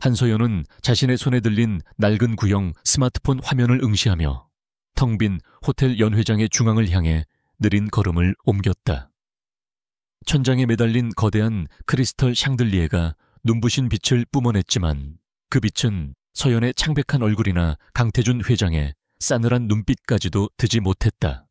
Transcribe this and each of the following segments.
한서연은 자신의 손에 들린 낡은 구형 스마트폰 화면을 응시하며 텅 빈 호텔 연회장의 중앙을 향해 느린 걸음을 옮겼다. 천장에 매달린 거대한 크리스털 샹들리에가 눈부신 빛을 뿜어냈지만 그 빛은 서연의 창백한 얼굴이나 강태준 회장의 싸늘한 눈빛까지도 드지 못했다.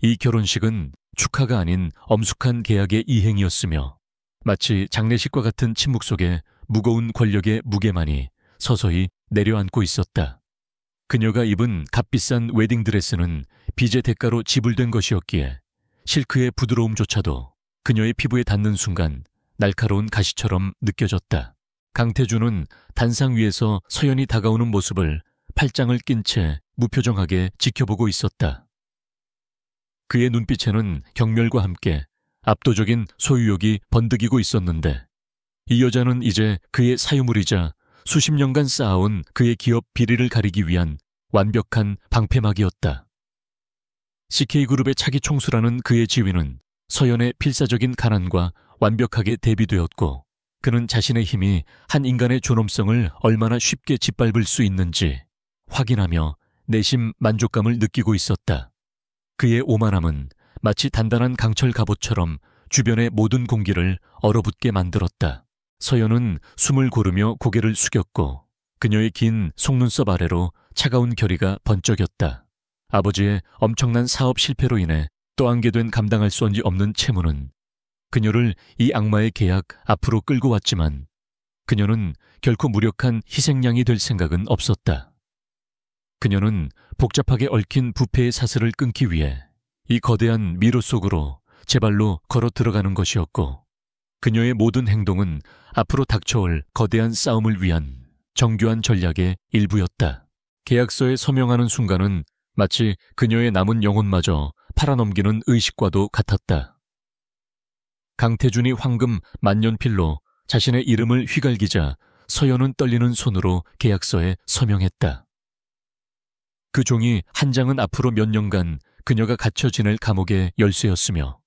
이 결혼식은 축하가 아닌 엄숙한 계약의 이행이었으며 마치 장례식과 같은 침묵 속에 무거운 권력의 무게만이 서서히 내려앉고 있었다. 그녀가 입은 값비싼 웨딩드레스는 빚의 대가로 지불된 것이었기에 실크의 부드러움조차도 그녀의 피부에 닿는 순간 날카로운 가시처럼 느껴졌다. 강태준은 단상 위에서 서연이 다가오는 모습을 팔짱을 낀 채 무표정하게 지켜보고 있었다. 그의 눈빛에는 경멸과 함께 압도적인 소유욕이 번득이고 있었는데 이 여자는 이제 그의 사유물이자 수십 년간 쌓아온 그의 기업 비리를 가리기 위한 완벽한 방패막이었다. CK그룹의 차기 총수라는 그의 지위는 서연의 필사적인 가난과 완벽하게 대비되었고 그는 자신의 힘이 한 인간의 존엄성을 얼마나 쉽게 짓밟을 수 있는지 확인하며 내심 만족감을 느끼고 있었다. 그의 오만함은 마치 단단한 강철 갑옷처럼 주변의 모든 공기를 얼어붙게 만들었다. 서연은 숨을 고르며 고개를 숙였고 그녀의 긴 속눈썹 아래로 차가운 결의가 번쩍였다. 아버지의 엄청난 사업 실패로 인해 떠안게 된 감당할 수 없는 채무는 그녀를 이 악마의 계약 앞으로 끌고 왔지만 그녀는 결코 무력한 희생양이 될 생각은 없었다. 그녀는 복잡하게 얽힌 부패의 사슬을 끊기 위해 이 거대한 미로 속으로 제 발로 걸어 들어가는 것이었고 그녀의 모든 행동은 앞으로 닥쳐올 거대한 싸움을 위한 정교한 전략의 일부였다. 계약서에 서명하는 순간은 마치 그녀의 남은 영혼마저 팔아넘기는 의식과도 같았다. 강태준이 황금 만년필로 자신의 이름을 휘갈기자 서연은 떨리는 손으로 계약서에 서명했다. 그 종이 한 장은 앞으로 몇 년간 그녀가 갇혀 지낼 감옥의 열쇠였으며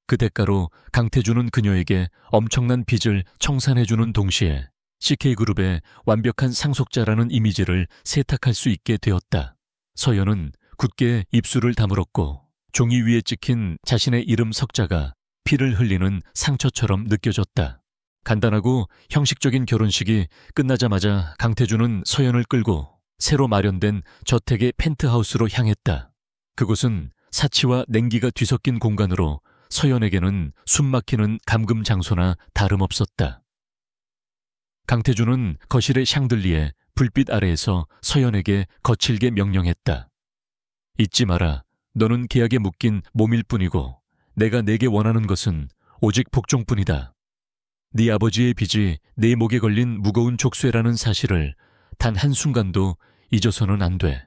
그 대가로 강태준은 그녀에게 엄청난 빚을 청산해주는 동시에 CK그룹의 완벽한 상속자라는 이미지를 세탁할 수 있게 되었다. 서연은 굳게 입술을 다물었고 종이 위에 찍힌 자신의 이름 석자가 피를 흘리는 상처처럼 느껴졌다. 간단하고 형식적인 결혼식이 끝나자마자 강태준은 서연을 끌고 새로 마련된 저택의 펜트하우스로 향했다. 그곳은 사치와 냉기가 뒤섞인 공간으로 서연에게는 숨막히는 감금 장소나 다름없었다. 강태준은 거실의 샹들리에 불빛 아래에서 서연에게 거칠게 명령했다. 잊지 마라. 너는 계약에 묶인 몸일 뿐이고 내가 내게 원하는 것은 오직 복종뿐이다. 네 아버지의 빚이 내 목에 걸린 무거운 족쇄라는 사실을 단 한순간도 잊어서는 안 돼.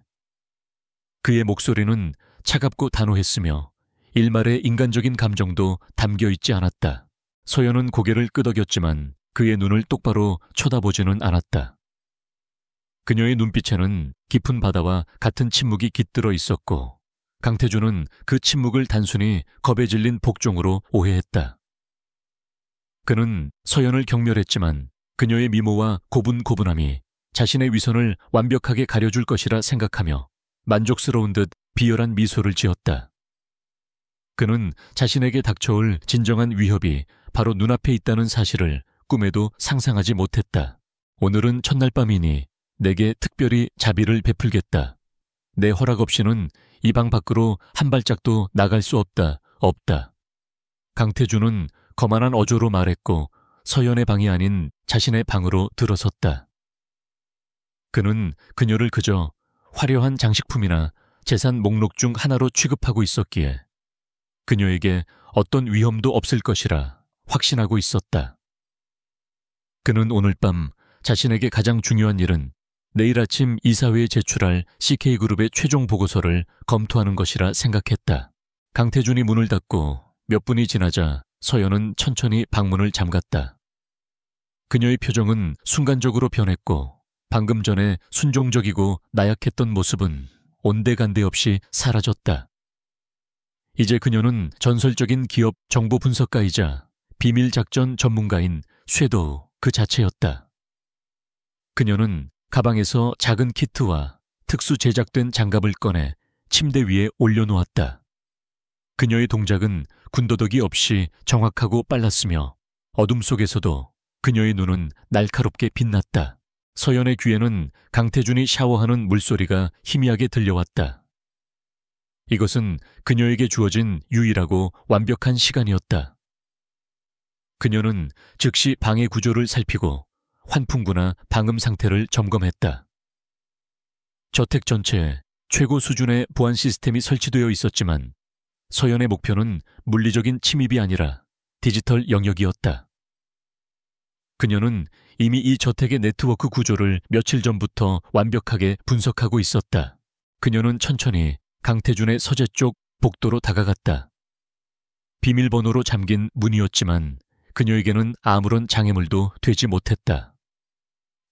그의 목소리는 차갑고 단호했으며 일말의 인간적인 감정도 담겨있지 않았다. 서연은 고개를 끄덕였지만 그의 눈을 똑바로 쳐다보지는 않았다. 그녀의 눈빛에는 깊은 바다와 같은 침묵이 깃들어 있었고 강태준은 그 침묵을 단순히 겁에 질린 복종으로 오해했다. 그는 서연을 경멸했지만 그녀의 미모와 고분고분함이 자신의 위선을 완벽하게 가려줄 것이라 생각하며 만족스러운 듯 비열한 미소를 지었다. 그는 자신에게 닥쳐올 진정한 위협이 바로 눈앞에 있다는 사실을 꿈에도 상상하지 못했다. 오늘은 첫날 밤이니 내게 특별히 자비를 베풀겠다. 내 허락 없이는 이 방 밖으로 한 발짝도 나갈 수 없다. 강태준은 거만한 어조로 말했고 서연의 방이 아닌 자신의 방으로 들어섰다. 그는 그녀를 그저 화려한 장식품이나 재산 목록 중 하나로 취급하고 있었기에 그녀에게 어떤 위험도 없을 것이라 확신하고 있었다. 그는 오늘 밤 자신에게 가장 중요한 일은 내일 아침 이사회에 제출할 CK그룹의 최종 보고서를 검토하는 것이라 생각했다. 강태준이 문을 닫고 몇 분이 지나자 서연은 천천히 방문을 잠갔다. 그녀의 표정은 순간적으로 변했고 방금 전에 순종적이고 나약했던 모습은 온데간데 없이 사라졌다. 이제 그녀는 전설적인 기업 정보 분석가이자 비밀 작전 전문가인 섀도우 그 자체였다. 그녀는 가방에서 작은 키트와 특수 제작된 장갑을 꺼내 침대 위에 올려놓았다. 그녀의 동작은 군더더기 없이 정확하고 빨랐으며 어둠 속에서도 그녀의 눈은 날카롭게 빛났다. 서연의 귀에는 강태준이 샤워하는 물소리가 희미하게 들려왔다. 이것은 그녀에게 주어진 유일하고 완벽한 시간이었다. 그녀는 즉시 방의 구조를 살피고 환풍구나 방음 상태를 점검했다. 저택 전체에 최고 수준의 보안 시스템이 설치되어 있었지만 서연의 목표는 물리적인 침입이 아니라 디지털 영역이었다. 그녀는 이미 이 저택의 네트워크 구조를 며칠 전부터 완벽하게 분석하고 있었다. 그녀는 천천히 강태준의 서재 쪽 복도로 다가갔다. 비밀번호로 잠긴 문이었지만 그녀에게는 아무런 장애물도 되지 못했다.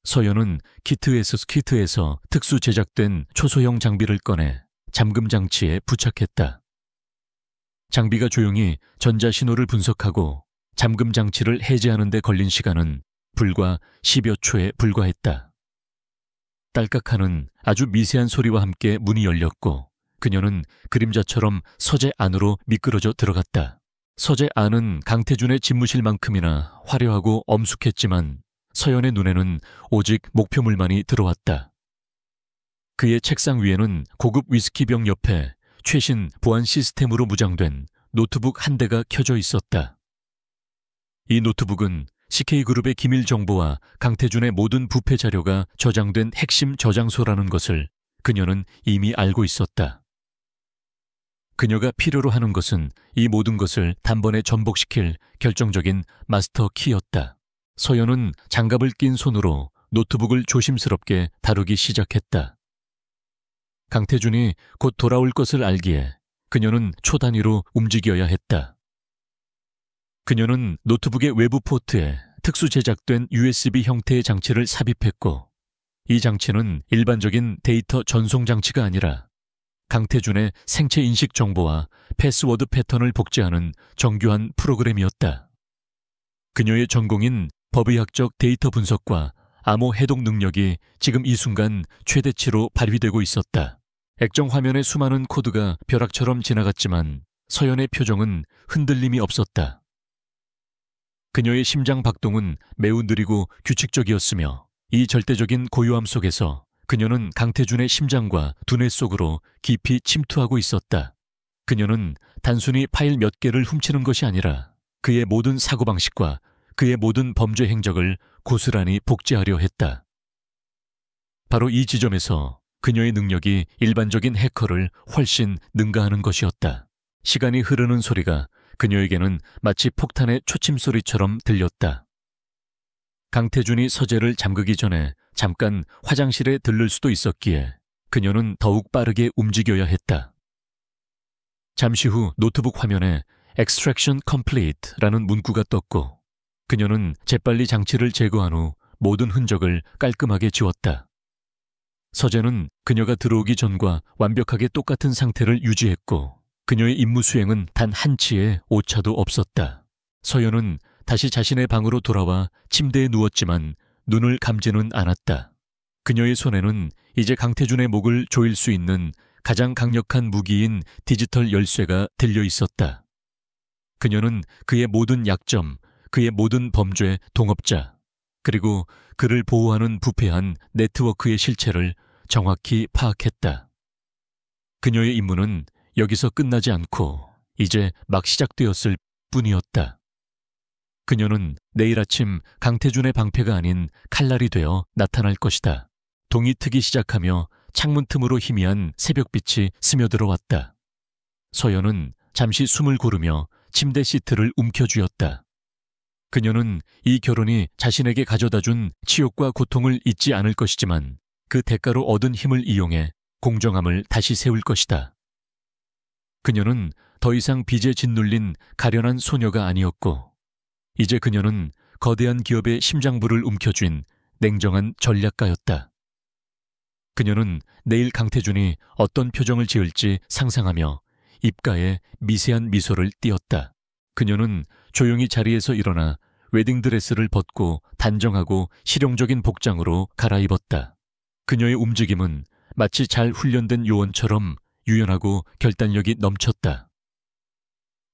서연은 키트에서 특수 제작된 초소형 장비를 꺼내 잠금 장치에 부착했다. 장비가 조용히 전자신호를 분석하고 잠금 장치를 해제하는 데 걸린 시간은 불과 10여 초에 불과했다. 딸깍하는 아주 미세한 소리와 함께 문이 열렸고 그녀는 그림자처럼 서재 안으로 미끄러져 들어갔다. 서재 안은 강태준의 집무실만큼이나 화려하고 엄숙했지만 서연의 눈에는 오직 목표물만이 들어왔다. 그의 책상 위에는 고급 위스키병 옆에 최신 보안 시스템으로 무장된 노트북 한 대가 켜져 있었다. 이 노트북은 CK그룹의 기밀 정보와 강태준의 모든 부패 자료가 저장된 핵심 저장소라는 것을 그녀는 이미 알고 있었다. 그녀가 필요로 하는 것은 이 모든 것을 단번에 전복시킬 결정적인 마스터 키였다. 서연은 장갑을 낀 손으로 노트북을 조심스럽게 다루기 시작했다. 강태준이 곧 돌아올 것을 알기에 그녀는 초단위로 움직여야 했다. 그녀는 노트북의 외부 포트에 특수 제작된 USB 형태의 장치를 삽입했고 이 장치는 일반적인 데이터 전송 장치가 아니라 강태준의 생체 인식 정보와 패스워드 패턴을 복제하는 정교한 프로그램이었다. 그녀의 전공인 법의학적 데이터 분석과 암호 해독 능력이 지금 이 순간 최대치로 발휘되고 있었다. 액정 화면의 수많은 코드가 벼락처럼 지나갔지만 서연의 표정은 흔들림이 없었다. 그녀의 심장 박동은 매우 느리고 규칙적이었으며 이 절대적인 고요함 속에서 그녀는 강태준의 심장과 두뇌 속으로 깊이 침투하고 있었다. 그녀는 단순히 파일 몇 개를 훔치는 것이 아니라 그의 모든 사고방식과 그의 모든 범죄 행적을 고스란히 복제하려 했다. 바로 이 지점에서 그녀의 능력이 일반적인 해커를 훨씬 능가하는 것이었다. 시간이 흐르는 소리가 그녀에게는 마치 폭탄의 초침소리처럼 들렸다. 강태준이 서재를 잠그기 전에 잠깐 화장실에 들를 수도 있었기에 그녀는 더욱 빠르게 움직여야 했다. 잠시 후 노트북 화면에 Extraction Complete라는 문구가 떴고 그녀는 재빨리 장치를 제거한 후 모든 흔적을 깔끔하게 지웠다. 서재는 그녀가 들어오기 전과 완벽하게 똑같은 상태를 유지했고 그녀의 임무 수행은 단 한치의 오차도 없었다. 서연은 다시 자신의 방으로 돌아와 침대에 누웠지만 눈을 감지는 않았다. 그녀의 손에는 이제 강태준의 목을 조일 수 있는 가장 강력한 무기인 디지털 열쇠가 들려 있었다. 그녀는 그의 모든 약점, 그의 모든 범죄 동업자, 그리고 그를 보호하는 부패한 네트워크의 실체를 정확히 파악했다. 그녀의 임무는 여기서 끝나지 않고 이제 막 시작되었을 뿐이었다. 그녀는 내일 아침 강태준의 방패가 아닌 칼날이 되어 나타날 것이다. 동이 트기 시작하며 창문 틈으로 희미한 새벽빛이 스며들어왔다. 서연은 잠시 숨을 고르며 침대 시트를 움켜쥐었다. 그녀는 이 결혼이 자신에게 가져다준 치욕과 고통을 잊지 않을 것이지만 그 대가로 얻은 힘을 이용해 공정함을 다시 세울 것이다. 그녀는 더 이상 빚에 짓눌린 가련한 소녀가 아니었고 이제 그녀는 거대한 기업의 심장부를 움켜쥔 냉정한 전략가였다. 그녀는 내일 강태준이 어떤 표정을 지을지 상상하며 입가에 미세한 미소를 띄었다. 그녀는 조용히 자리에서 일어나 웨딩드레스를 벗고 단정하고 실용적인 복장으로 갈아입었다. 그녀의 움직임은 마치 잘 훈련된 요원처럼 유연하고 결단력이 넘쳤다.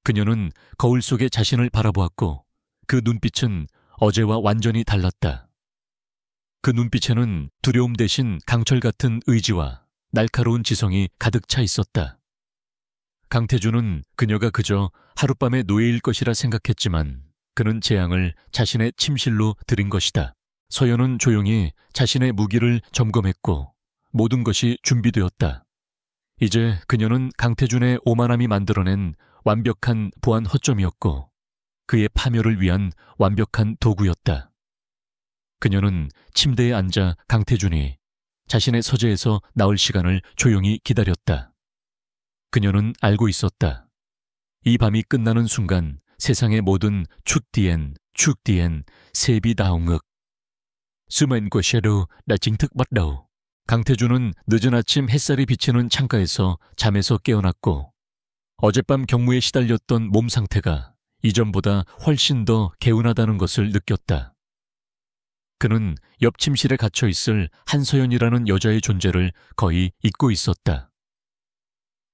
그녀는 거울 속에 자신을 바라보았고 그 눈빛은 어제와 완전히 달랐다. 그 눈빛에는 두려움 대신 강철 같은 의지와 날카로운 지성이 가득 차 있었다. 강태주는 그녀가 그저 하룻밤의 노예일 것이라 생각했지만 그는 재앙을 자신의 침실로 들인 것이다. 서연은 조용히 자신의 무기를 점검했고 모든 것이 준비되었다. 이제 그녀는 강태준의 오만함이 만들어낸 완벽한 보안 허점이었고 그의 파멸을 위한 완벽한 도구였다. 그녀는 침대에 앉아 강태준이 자신의 서재에서 나올 시간을 조용히 기다렸다. 그녀는 알고 있었다. 이 밤이 끝나는 순간 세상의 모든 축디엔 세비다옹흑 수면과 섀도우 đã chính thức bắt đầu. 강태준은 늦은 아침 햇살이 비치는 창가에서 잠에서 깨어났고 어젯밤 경무에 시달렸던 몸 상태가 이전보다 훨씬 더 개운하다는 것을 느꼈다. 그는 옆 침실에 갇혀 있을 한서연이라는 여자의 존재를 거의 잊고 있었다.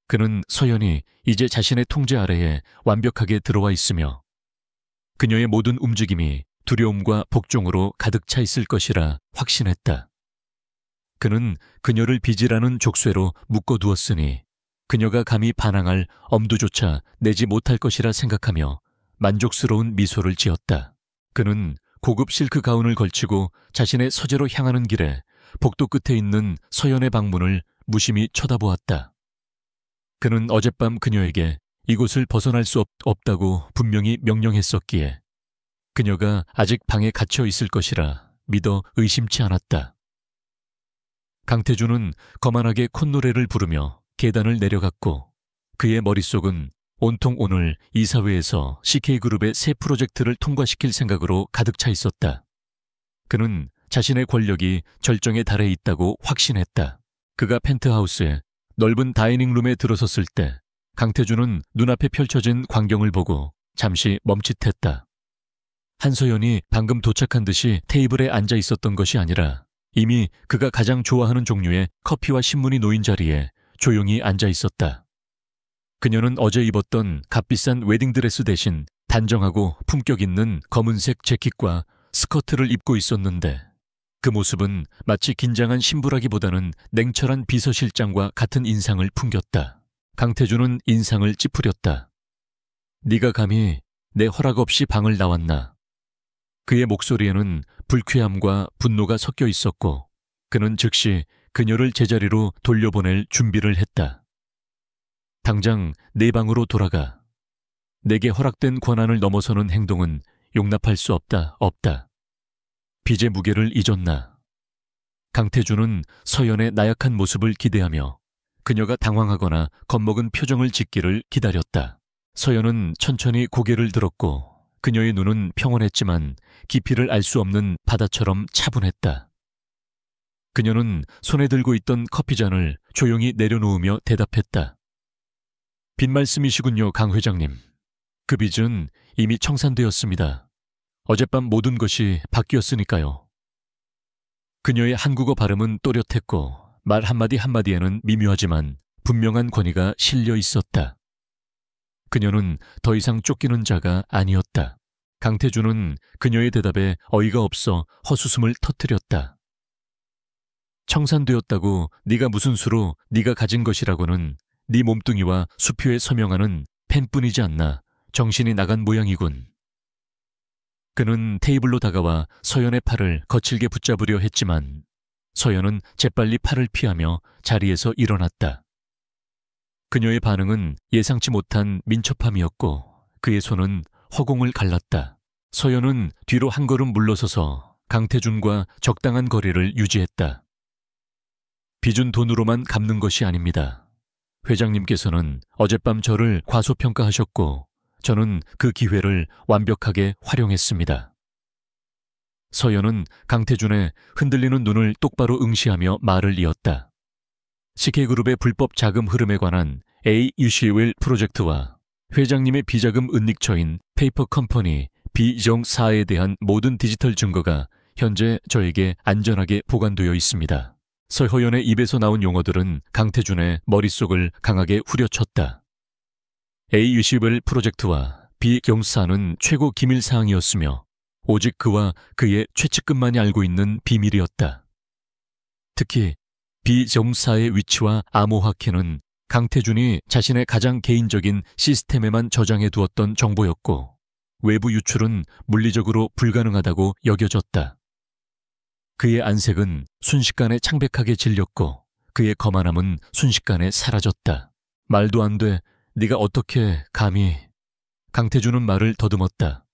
그는 서연이 이제 자신의 통제 아래에 완벽하게 들어와 있으며 그녀의 모든 움직임이 두려움과 복종으로 가득 차 있을 것이라 확신했다. 그는 그녀를 빚이라는 족쇄로 묶어두었으니 그녀가 감히 반항할 엄두조차 내지 못할 것이라 생각하며 만족스러운 미소를 지었다. 그는 고급 실크 가운을 걸치고 자신의 서재로 향하는 길에 복도 끝에 있는 서연의 방문을 무심히 쳐다보았다. 그는 어젯밤 그녀에게 이곳을 벗어날 수 없다고 분명히 명령했었기에 그녀가 아직 방에 갇혀 있을 것이라 믿어 의심치 않았다. 강태준은 거만하게 콧노래를 부르며 계단을 내려갔고 그의 머릿속은 온통 오늘 이사회에서 CK그룹의 새 프로젝트를 통과시킬 생각으로 가득 차 있었다. 그는 자신의 권력이 절정에 달해 있다고 확신했다. 그가 펜트하우스에 넓은 다이닝룸에 들어섰을 때 강태준은 눈앞에 펼쳐진 광경을 보고 잠시 멈칫했다. 한서연이 방금 도착한 듯이 테이블에 앉아 있었던 것이 아니라 이미 그가 가장 좋아하는 종류의 커피와 신문이 놓인 자리에 조용히 앉아 있었다. 그녀는 어제 입었던 값비싼 웨딩드레스 대신 단정하고 품격 있는 검은색 재킷과 스커트를 입고 있었는데 그 모습은 마치 긴장한 신부라기보다는 냉철한 비서실장과 같은 인상을 풍겼다. 강태준은 인상을 찌푸렸다. 네가 감히 내 허락 없이 방을 나왔나? 그의 목소리에는 불쾌함과 분노가 섞여 있었고 그는 즉시 그녀를 제자리로 돌려보낼 준비를 했다. 당장 내 방으로 돌아가. 내게 허락된 권한을 넘어서는 행동은 용납할 수 없다. 빚의 무게를 잊었나? 강태준은 서연의 나약한 모습을 기대하며 그녀가 당황하거나 겁먹은 표정을 짓기를 기다렸다. 서연은 천천히 고개를 들었고 그녀의 눈은 평온했지만 깊이를 알 수 없는 바다처럼 차분했다. 그녀는 손에 들고 있던 커피잔을 조용히 내려놓으며 대답했다. 빈 말씀이시군요, 강 회장님. 그 빚은 이미 청산되었습니다. 어젯밤 모든 것이 바뀌었으니까요. 그녀의 한국어 발음은 또렷했고 말 한마디 한마디에는 미묘하지만 분명한 권위가 실려 있었다. 그녀는 더 이상 쫓기는 자가 아니었다. 강태준은 그녀의 대답에 어이가 없어 헛웃음을 터뜨렸다. 청산되었다고 네가 무슨 수로 네가 가진 것이라고는 네 몸뚱이와 수표에 서명하는 펜뿐이지 않나 정신이 나간 모양이군. 그는 테이블로 다가와 서연의 팔을 거칠게 붙잡으려 했지만 서연은 재빨리 팔을 피하며 자리에서 일어났다. 그녀의 반응은 예상치 못한 민첩함이었고 그의 손은 허공을 갈랐다. 서연은 뒤로 한 걸음 물러서서 강태준과 적당한 거리를 유지했다. 빚은 돈으로만 갚는 것이 아닙니다. 회장님께서는 어젯밤 저를 과소평가하셨고 저는 그 기회를 완벽하게 활용했습니다. 서연은 강태준의 흔들리는 눈을 똑바로 응시하며 말을 이었다. CK그룹의 불법 자금 흐름에 관한 AUCWIL 프로젝트와 회장님의 비자금 은닉처인 페이퍼 컴퍼니 비정사에 대한 모든 디지털 증거가 현재 저에게 안전하게 보관되어 있습니다. 서효연의 입에서 나온 용어들은 강태준의 머릿속을 강하게 후려쳤다. A-유시블 프로젝트와 비경사는 최고 기밀사항이었으며 오직 그와 그의 최측근만이 알고 있는 비밀이었다. 특히 비정사의 위치와 암호화키는 강태준이 자신의 가장 개인적인 시스템에만 저장해 두었던 정보였고 외부 유출은 물리적으로 불가능하다고 여겨졌다. 그의 안색은 순식간에 창백하게 질렸고 그의 거만함은 순식간에 사라졌다. 말도 안 돼. 네가 어떻게 감히... 강태준은 말을 더듬었다.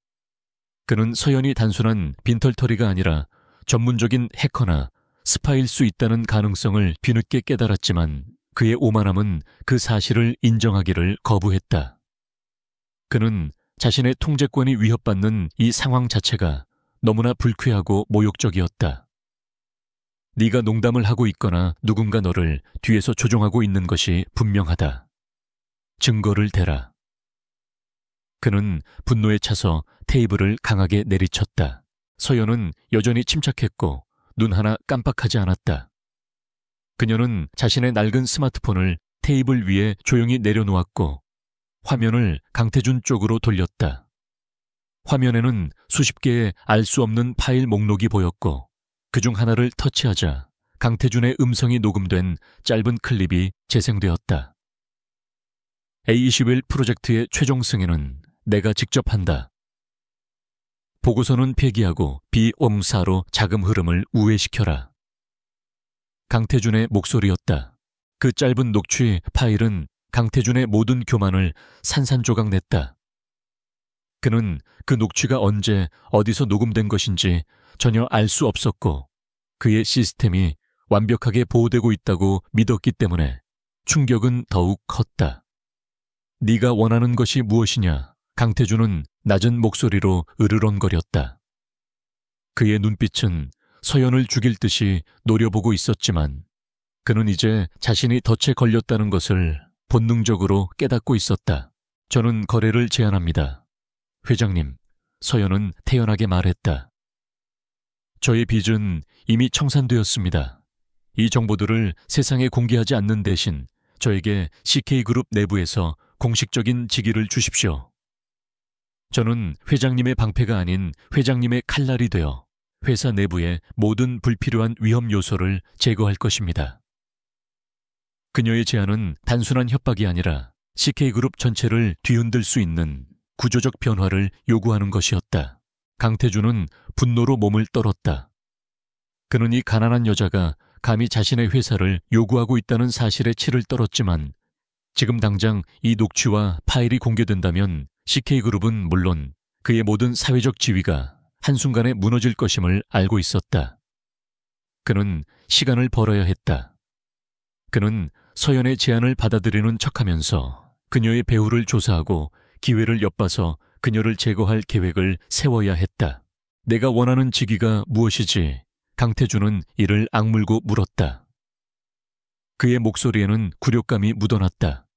그는 서연이 단순한 빈털터리가 아니라 전문적인 해커나 스파일 수 있다는 가능성을 뒤늦게 깨달았지만 그의 오만함은 그 사실을 인정하기를 거부했다. 그는 자신의 통제권이 위협받는 이 상황 자체가 너무나 불쾌하고 모욕적이었다. 네가 농담을 하고 있거나 누군가 너를 뒤에서 조종하고 있는 것이 분명하다. 증거를 대라. 그는 분노에 차서 테이블을 강하게 내리쳤다. 서연은 여전히 침착했고 눈 하나 깜빡하지 않았다. 그녀는 자신의 낡은 스마트폰을 테이블 위에 조용히 내려놓았고 화면을 강태준 쪽으로 돌렸다. 화면에는 수십 개의 알 수 없는 파일 목록이 보였고 그중 하나를 터치하자 강태준의 음성이 녹음된 짧은 클립이 재생되었다. A-21 프로젝트의 최종 승인은 내가 직접 한다. 보고서는 폐기하고 비엄사로 자금 흐름을 우회시켜라. 강태준의 목소리였다. 그 짧은 녹취 파일은 강태준의 모든 교만을 산산조각 냈다. 그는 그 녹취가 언제 어디서 녹음된 것인지 전혀 알 수 없었고 그의 시스템이 완벽하게 보호되고 있다고 믿었기 때문에 충격은 더욱 컸다. 네가 원하는 것이 무엇이냐? 강태준은 낮은 목소리로 으르렁거렸다. 그의 눈빛은 서연을 죽일 듯이 노려보고 있었지만 그는 이제 자신이 덫에 걸렸다는 것을 본능적으로 깨닫고 있었다. 저는 거래를 제안합니다. 회장님, 서연은 태연하게 말했다. 저의 빚은 이미 청산되었습니다. 이 정보들을 세상에 공개하지 않는 대신 저에게 CK그룹 내부에서 공식적인 직위를 주십시오. 저는 회장님의 방패가 아닌 회장님의 칼날이 되어 회사 내부의 모든 불필요한 위험 요소를 제거할 것입니다. 그녀의 제안은 단순한 협박이 아니라 CK그룹 전체를 뒤흔들 수 있는 구조적 변화를 요구하는 것이었다. 강태준은 분노로 몸을 떨었다. 그는 이 가난한 여자가 감히 자신의 회사를 요구하고 있다는 사실에 치를 떨었지만 지금 당장 이 녹취와 파일이 공개된다면 CK그룹은 물론 그의 모든 사회적 지위가 한순간에 무너질 것임을 알고 있었다. 그는 시간을 벌어야 했다. 그는 서연의 제안을 받아들이는 척하면서 그녀의 배후를 조사하고 기회를 엿봐서 그녀를 제거할 계획을 세워야 했다. 내가 원하는 직위가 무엇이지? 강태준은 이를 악물고 물었다. 그의 목소리에는 굴욕감이 묻어났다.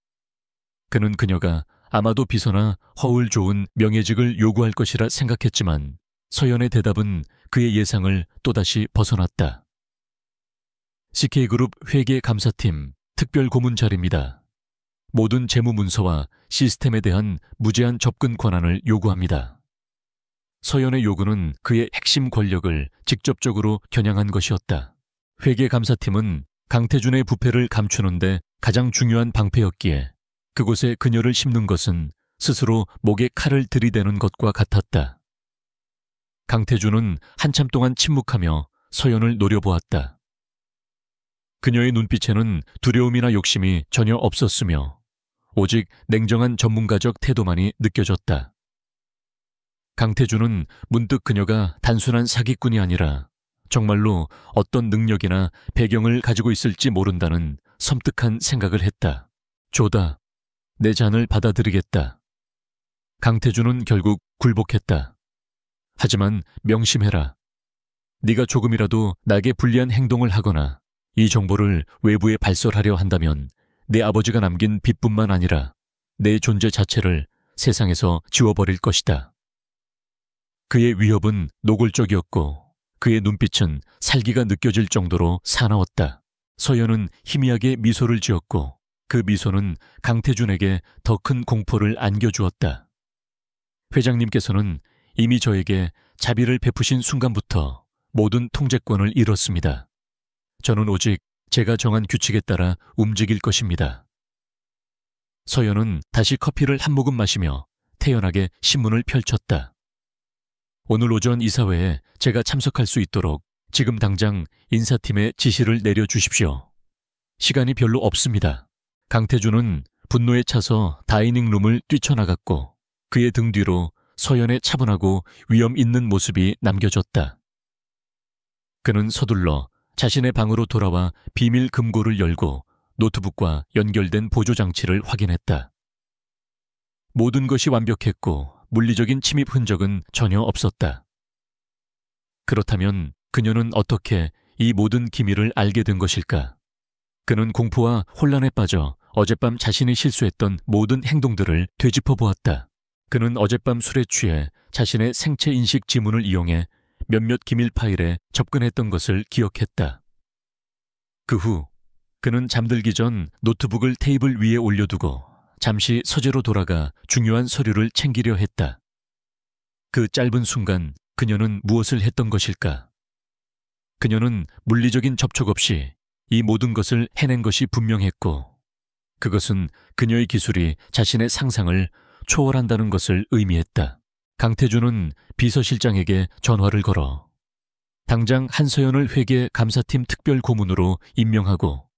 그는 그녀가 아마도 비서나 허울 좋은 명예직을 요구할 것이라 생각했지만 서연의 대답은 그의 예상을 또다시 벗어났다. CK그룹 회계감사팀 특별고문 자리입니다. 모든 재무 문서와 시스템에 대한 무제한 접근 권한을 요구합니다. 서연의 요구는 그의 핵심 권력을 직접적으로 겨냥한 것이었다. 회계감사팀은 강태준의 부패를 감추는데 가장 중요한 방패였기에 그곳에 그녀를 심는 것은 스스로 목에 칼을 들이대는 것과 같았다. 강태준은 한참 동안 침묵하며 서연을 노려보았다. 그녀의 눈빛에는 두려움이나 욕심이 전혀 없었으며 오직 냉정한 전문가적 태도만이 느껴졌다. 강태준은 문득 그녀가 단순한 사기꾼이 아니라 정말로 어떤 능력이나 배경을 가지고 있을지 모른다는 섬뜩한 생각을 했다. 조다. 내 잔을 받아들이겠다. 강태준은 결국 굴복했다. 하지만 명심해라. 네가 조금이라도 나에게 불리한 행동을 하거나 이 정보를 외부에 발설하려 한다면 내 아버지가 남긴 빚뿐만 아니라 내 존재 자체를 세상에서 지워버릴 것이다. 그의 위협은 노골적이었고 그의 눈빛은 살기가 느껴질 정도로 사나웠다. 서연은 희미하게 미소를 지었고 그 미소는 강태준에게 더 큰 공포를 안겨주었다. 회장님께서는 이미 저에게 자비를 베푸신 순간부터 모든 통제권을 잃었습니다. 저는 오직 제가 정한 규칙에 따라 움직일 것입니다. 서연은 다시 커피를 한 모금 마시며 태연하게 신문을 펼쳤다. 오늘 오전 이사회에 제가 참석할 수 있도록 지금 당장 인사팀에 지시를 내려주십시오. 시간이 별로 없습니다. 강태준은 분노에 차서 다이닝룸을 뛰쳐나갔고 그의 등 뒤로 서연의 차분하고 위험 있는 모습이 남겨졌다. 그는 서둘러 자신의 방으로 돌아와 비밀 금고를 열고 노트북과 연결된 보조장치를 확인했다. 모든 것이 완벽했고 물리적인 침입 흔적은 전혀 없었다. 그렇다면 그녀는 어떻게 이 모든 기밀을 알게 된 것일까? 그는 공포와 혼란에 빠져 어젯밤 자신이 실수했던 모든 행동들을 되짚어 보았다. 그는 어젯밤 술에 취해 자신의 생체 인식 지문을 이용해 몇몇 기밀 파일에 접근했던 것을 기억했다. 그 후 그는 잠들기 전 노트북을 테이블 위에 올려두고 잠시 서재로 돌아가 중요한 서류를 챙기려 했다. 그 짧은 순간 그녀는 무엇을 했던 것일까? 그녀는 물리적인 접촉 없이 이 모든 것을 해낸 것이 분명했고 그것은 그녀의 기술이 자신의 상상을 초월한다는 것을 의미했다. 강태준은 비서실장에게 전화를 걸어 당장 한서연을 회계 감사팀 특별 고문으로 임명하고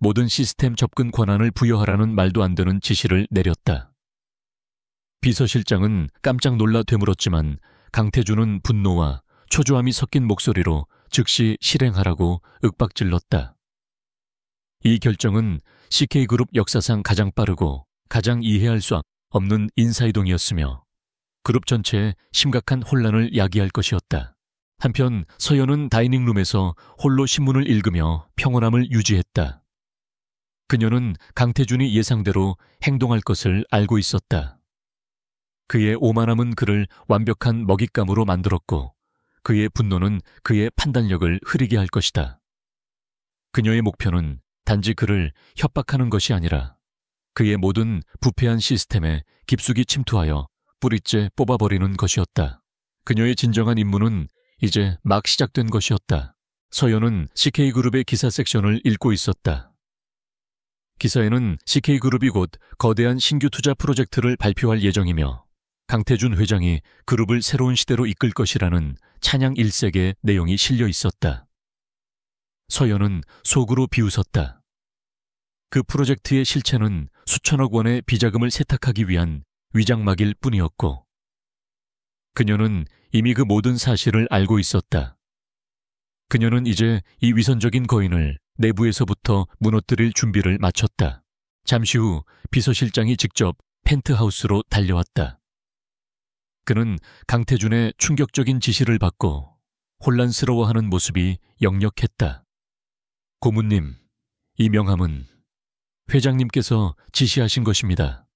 모든 시스템 접근 권한을 부여하라는 말도 안 되는 지시를 내렸다. 비서실장은 깜짝 놀라 되물었지만 강태준은 분노와 초조함이 섞인 목소리로 즉시 실행하라고 윽박질렀다. 이 결정은 CK그룹 역사상 가장 빠르고 가장 이해할 수 없는 인사이동이었으며 그룹 전체에 심각한 혼란을 야기할 것이었다. 한편 서연은 다이닝룸에서 홀로 신문을 읽으며 평온함을 유지했다. 그녀는 강태준이 예상대로 행동할 것을 알고 있었다. 그의 오만함은 그를 완벽한 먹잇감으로 만들었고 그의 분노는 그의 판단력을 흐리게 할 것이다. 그녀의 목표는 단지 그를 협박하는 것이 아니라 그의 모든 부패한 시스템에 깊숙이 침투하여 뿌리째 뽑아버리는 것이었다. 그녀의 진정한 임무는 이제 막 시작된 것이었다. 서연은 CK그룹의 기사 섹션을 읽고 있었다. 기사에는 CK그룹이 곧 거대한 신규 투자 프로젝트를 발표할 예정이며 강태준 회장이 그룹을 새로운 시대로 이끌 것이라는 찬양 일색의 내용이 실려 있었다. 서연은 속으로 비웃었다. 그 프로젝트의 실체는 수천억 원의 비자금을 세탁하기 위한 위장막일 뿐이었고 그녀는 이미 그 모든 사실을 알고 있었다. 그녀는 이제 이 위선적인 거인을 내부에서부터 무너뜨릴 준비를 마쳤다. 잠시 후 비서실장이 직접 펜트하우스로 달려왔다. 그는 강태준의 충격적인 지시를 받고 혼란스러워하는 모습이 역력했다. 고문님, 이 명함은 회장님께서 지시하신 것입니다.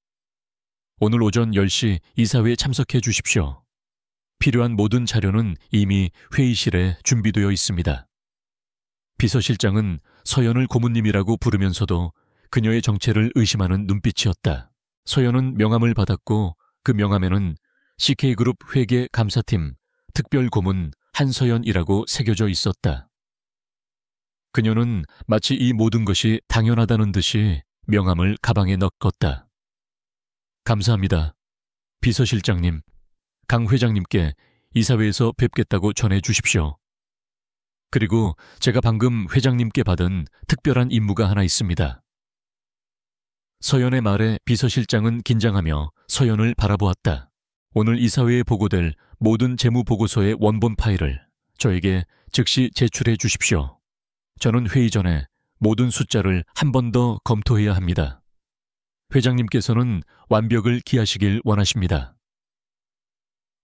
오늘 오전 10시 이사회에 참석해 주십시오. 필요한 모든 자료는 이미 회의실에 준비되어 있습니다. 비서실장은 서연을 고문님이라고 부르면서도 그녀의 정체를 의심하는 눈빛이었다. 서연은 명함을 받았고 그 명함에는 CK그룹 회계 감사팀 특별 고문 한서연이라고 새겨져 있었다. 그녀는 마치 이 모든 것이 당연하다는 듯이 명함을 가방에 넣었다. 감사합니다. 비서실장님, 강 회장님께 이사회에서 뵙겠다고 전해 주십시오. 그리고 제가 방금 회장님께 받은 특별한 임무가 하나 있습니다. 서연의 말에 비서실장은 긴장하며 서연을 바라보았다. 오늘 이사회에 보고될 모든 재무보고서의 원본 파일을 저에게 즉시 제출해 주십시오. 저는 회의 전에 모든 숫자를 한 번 더 검토해야 합니다. 회장님께서는 완벽을 기하시길 원하십니다.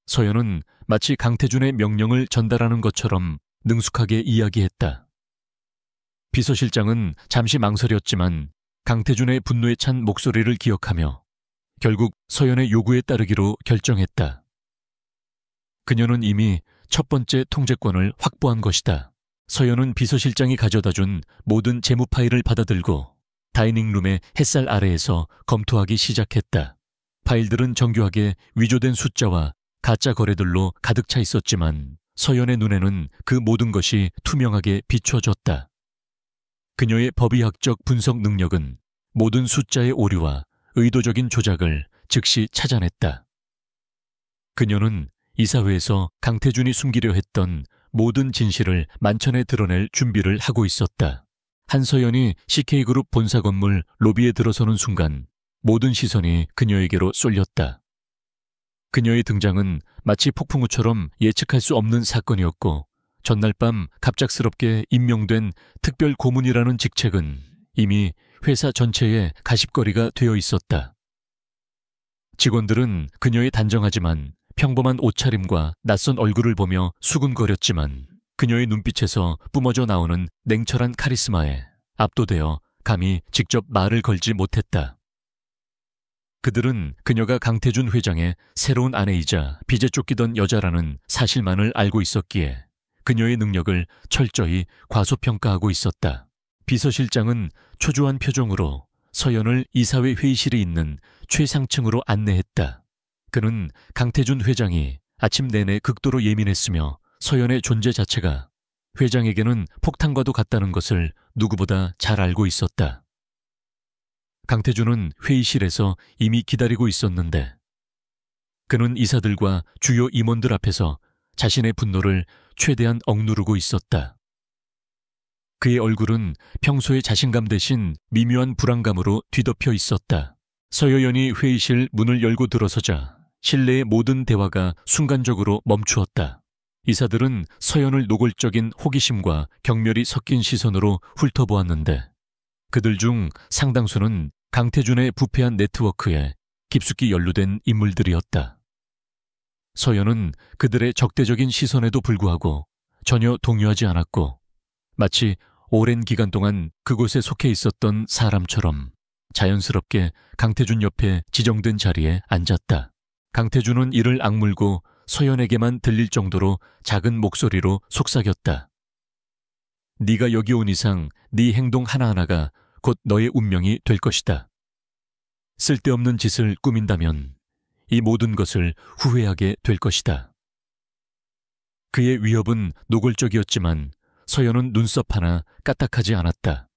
서연은 마치 강태준의 명령을 전달하는 것처럼 능숙하게 이야기했다. 비서실장은 잠시 망설였지만 강태준의 분노에 찬 목소리를 기억하며 결국 서연의 요구에 따르기로 결정했다. 그녀는 이미 첫 번째 통제권을 확보한 것이다. 서연은 비서실장이 가져다준 모든 재무 파일을 받아들고 다이닝룸의 햇살 아래에서 검토하기 시작했다. 파일들은 정교하게 위조된 숫자와 가짜 거래들로 가득 차 있었지만 서연의 눈에는 그 모든 것이 투명하게 비춰졌다. 그녀의 법의학적 분석 능력은 모든 숫자의 오류와 의도적인 조작을 즉시 찾아냈다. 그녀는 이사회에서 강태준이 숨기려 했던 모든 진실을 만천에 드러낼 준비를 하고 있었다. 한서연이 CK그룹 본사 건물 로비에 들어서는 순간 모든 시선이 그녀에게로 쏠렸다. 그녀의 등장은 마치 폭풍우처럼 예측할 수 없는 사건이었고 전날 밤 갑작스럽게 임명된 특별 고문이라는 직책은 이미 회사 전체에 가십거리가 되어 있었다. 직원들은 그녀의 단정하지만 평범한 옷차림과 낯선 얼굴을 보며 수군거렸지만 그녀의 눈빛에서 뿜어져 나오는 냉철한 카리스마에 압도되어 감히 직접 말을 걸지 못했다. 그들은 그녀가 강태준 회장의 새로운 아내이자 빚에 쫓기던 여자라는 사실만을 알고 있었기에 그녀의 능력을 철저히 과소평가하고 있었다. 비서실장은 초조한 표정으로 서연을 이사회 회의실이 있는 최상층으로 안내했다. 그는 강태준 회장이 아침 내내 극도로 예민했으며 서연의 존재 자체가 회장에게는 폭탄과도 같다는 것을 누구보다 잘 알고 있었다. 강태준은 회의실에서 이미 기다리고 있었는데 그는 이사들과 주요 임원들 앞에서 자신의 분노를 최대한 억누르고 있었다. 그의 얼굴은 평소의 자신감 대신 미묘한 불안감으로 뒤덮여 있었다. 서여연이 회의실 문을 열고 들어서자 실내의 모든 대화가 순간적으로 멈추었다. 이사들은 서연을 노골적인 호기심과 경멸이 섞인 시선으로 훑어보았는데 그들 중 상당수는 강태준의 부패한 네트워크에 깊숙이 연루된 인물들이었다. 서연은 그들의 적대적인 시선에도 불구하고 전혀 동요하지 않았고 마치 오랜 기간 동안 그곳에 속해 있었던 사람처럼 자연스럽게 강태준 옆에 지정된 자리에 앉았다. 강태준은 이를 악물고 서연에게만 들릴 정도로 작은 목소리로 속삭였다. 네가 여기 온 이상 네 행동 하나하나가 곧 너의 운명이 될 것이다. 쓸데없는 짓을 꾸민다면 이 모든 것을 후회하게 될 것이다. 그의 위협은 노골적이었지만 서연은 눈썹 하나 까딱하지 않았다.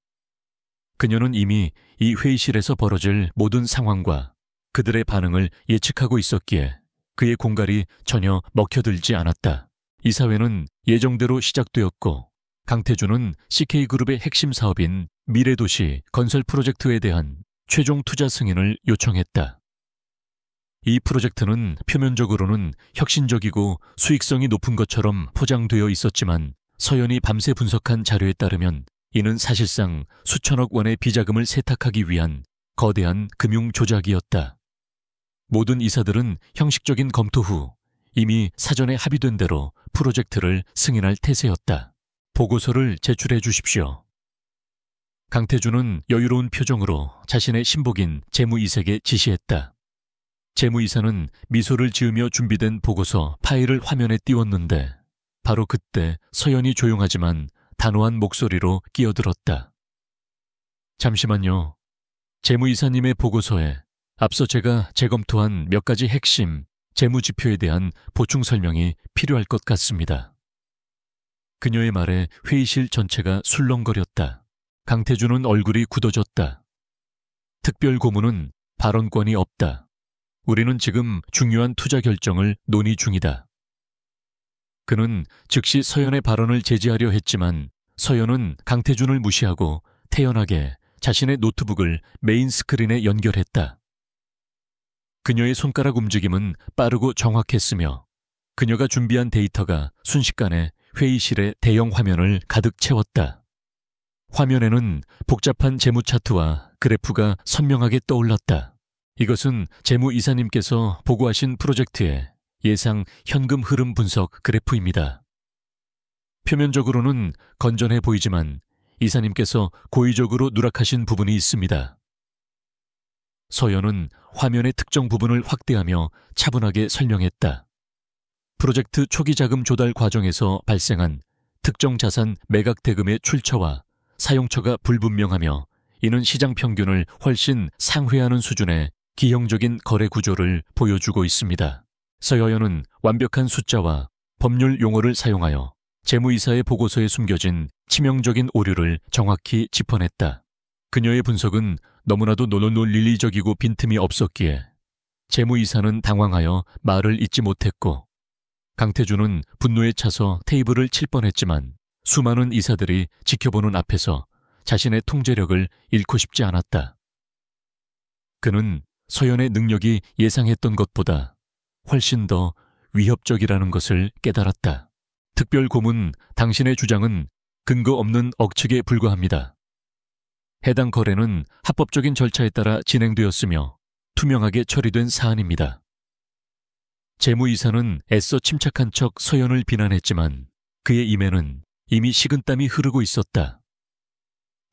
그녀는 이미 이 회의실에서 벌어질 모든 상황과 그들의 반응을 예측하고 있었기에 그의 공갈이 전혀 먹혀들지 않았다. 이사회는 예정대로 시작되었고 강태준은 CK그룹의 핵심 사업인 미래도시 건설 프로젝트에 대한 최종 투자 승인을 요청했다. 이 프로젝트는 표면적으로는 혁신적이고 수익성이 높은 것처럼 포장되어 있었지만 서연이 밤새 분석한 자료에 따르면 이는 사실상 수천억 원의 비자금을 세탁하기 위한 거대한 금융 조작이었다. 모든 이사들은 형식적인 검토 후 이미 사전에 합의된 대로 프로젝트를 승인할 태세였다. 보고서를 제출해 주십시오. 강태준은 여유로운 표정으로 자신의 신복인 재무이사에게 지시했다. 재무이사는 미소를 지으며 준비된 보고서 파일을 화면에 띄웠는데 바로 그때 서연이 조용하지만 단호한 목소리로 끼어들었다. 잠시만요. 재무이사님의 보고서에 앞서 제가 재검토한 몇 가지 핵심 재무지표에 대한 보충 설명이 필요할 것 같습니다. 그녀의 말에 회의실 전체가 술렁거렸다. 강태준은 얼굴이 굳어졌다. 특별 고문은 발언권이 없다. 우리는 지금 중요한 투자 결정을 논의 중이다. 그는 즉시 서연의 발언을 제지하려 했지만 서연은 강태준을 무시하고 태연하게 자신의 노트북을 메인 스크린에 연결했다. 그녀의 손가락 움직임은 빠르고 정확했으며 그녀가 준비한 데이터가 순식간에 회의실의 대형 화면을 가득 채웠다. 화면에는 복잡한 재무 차트와 그래프가 선명하게 떠올랐다. 이것은 재무이사님께서 보고하신 프로젝트의 예상 현금 흐름 분석 그래프입니다. 표면적으로는 건전해 보이지만 이사님께서 고의적으로 누락하신 부분이 있습니다. 서연은 화면의 특정 부분을 확대하며 차분하게 설명했다. 프로젝트 초기 자금 조달 과정에서 발생한 특정 자산 매각 대금의 출처와 사용처가 불분명하며 이는 시장 평균을 훨씬 상회하는 수준의 기형적인 거래 구조를 보여주고 있습니다. 서여연은 완벽한 숫자와 법률 용어를 사용하여 재무이사의 보고서에 숨겨진 치명적인 오류를 정확히 짚어냈다. 그녀의 분석은 너무나도 논리적이고 빈틈이 없었기에 재무이사는 당황하여 말을 잇지 못했고, 강태준은 분노에 차서 테이블을 칠 뻔했지만 수많은 이사들이 지켜보는 앞에서 자신의 통제력을 잃고 싶지 않았다. 그는 서연의 능력이 예상했던 것보다 훨씬 더 위협적이라는 것을 깨달았다. 특별고문, 당신의 주장은 근거 없는 억측에 불과합니다. 해당 거래는 합법적인 절차에 따라 진행되었으며 투명하게 처리된 사안입니다. 재무이사는 애써 침착한 척 서연을 비난했지만 그의 입에는 이미 식은땀이 흐르고 있었다.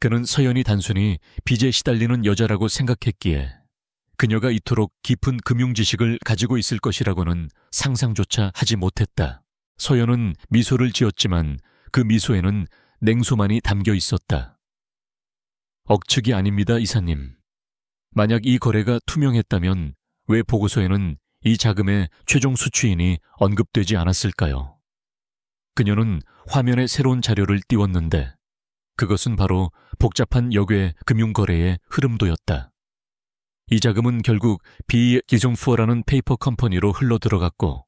그는 서연이 단순히 빚에 시달리는 여자라고 생각했기에 그녀가 이토록 깊은 금융 지식을 가지고 있을 것이라고는 상상조차 하지 못했다. 서연은 미소를 지었지만 그 미소에는 냉소만이 담겨 있었다. 억측이 아닙니다, 이사님. 만약 이 거래가 투명했다면 왜 보고서에는 이 자금의 최종 수취인이 언급되지 않았을까요? 그녀는 화면에 새로운 자료를 띄웠는데 그것은 바로 복잡한 역외 금융거래의 흐름도였다. 이 자금은 결국 비기종푸어라는 페이퍼 컴퍼니로 흘러들어갔고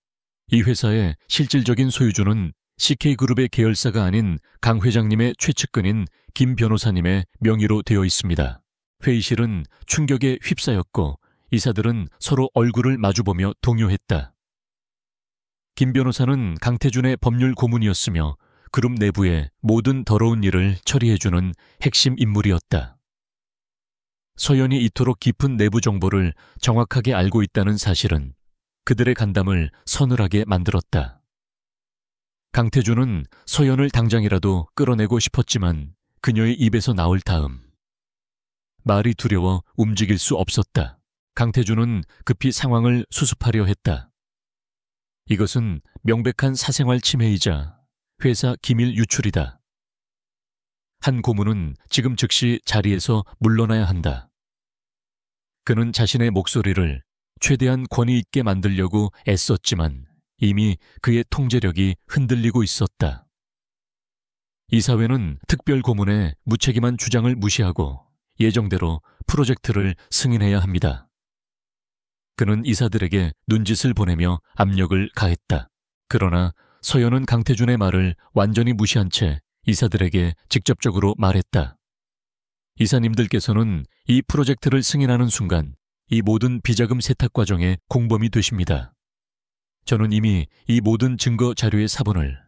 이 회사의 실질적인 소유주는 CK그룹의 계열사가 아닌 강 회장님의 최측근인 김 변호사님의 명의로 되어 있습니다. 회의실은 충격에 휩싸였고 이사들은 서로 얼굴을 마주보며 동요했다. 김 변호사는 강태준의 법률 고문이었으며 그룹 내부의 모든 더러운 일을 처리해주는 핵심 인물이었다. 서연이 이토록 깊은 내부 정보를 정확하게 알고 있다는 사실은 그들의 간담을 서늘하게 만들었다. 강태준은 서연을 당장이라도 끌어내고 싶었지만 그녀의 입에서 나올 다음 말이 두려워 움직일 수 없었다. 강태준은 급히 상황을 수습하려 했다. 이것은 명백한 사생활 침해이자 회사 기밀 유출이다. 한 고문은 지금 즉시 자리에서 물러나야 한다. 그는 자신의 목소리를 최대한 권위 있게 만들려고 애썼지만 이미 그의 통제력이 흔들리고 있었다. 이사회는 특별 고문의 무책임한 주장을 무시하고 예정대로 프로젝트를 승인해야 합니다. 그는 이사들에게 눈짓을 보내며 압력을 가했다. 그러나 서연은 강태준의 말을 완전히 무시한 채 이사들에게 직접적으로 말했다. 이사님들께서는 이 프로젝트를 승인하는 순간 이 모든 비자금 세탁 과정의 공범이 되십니다. 저는 이미 이 모든 증거 자료의 사본을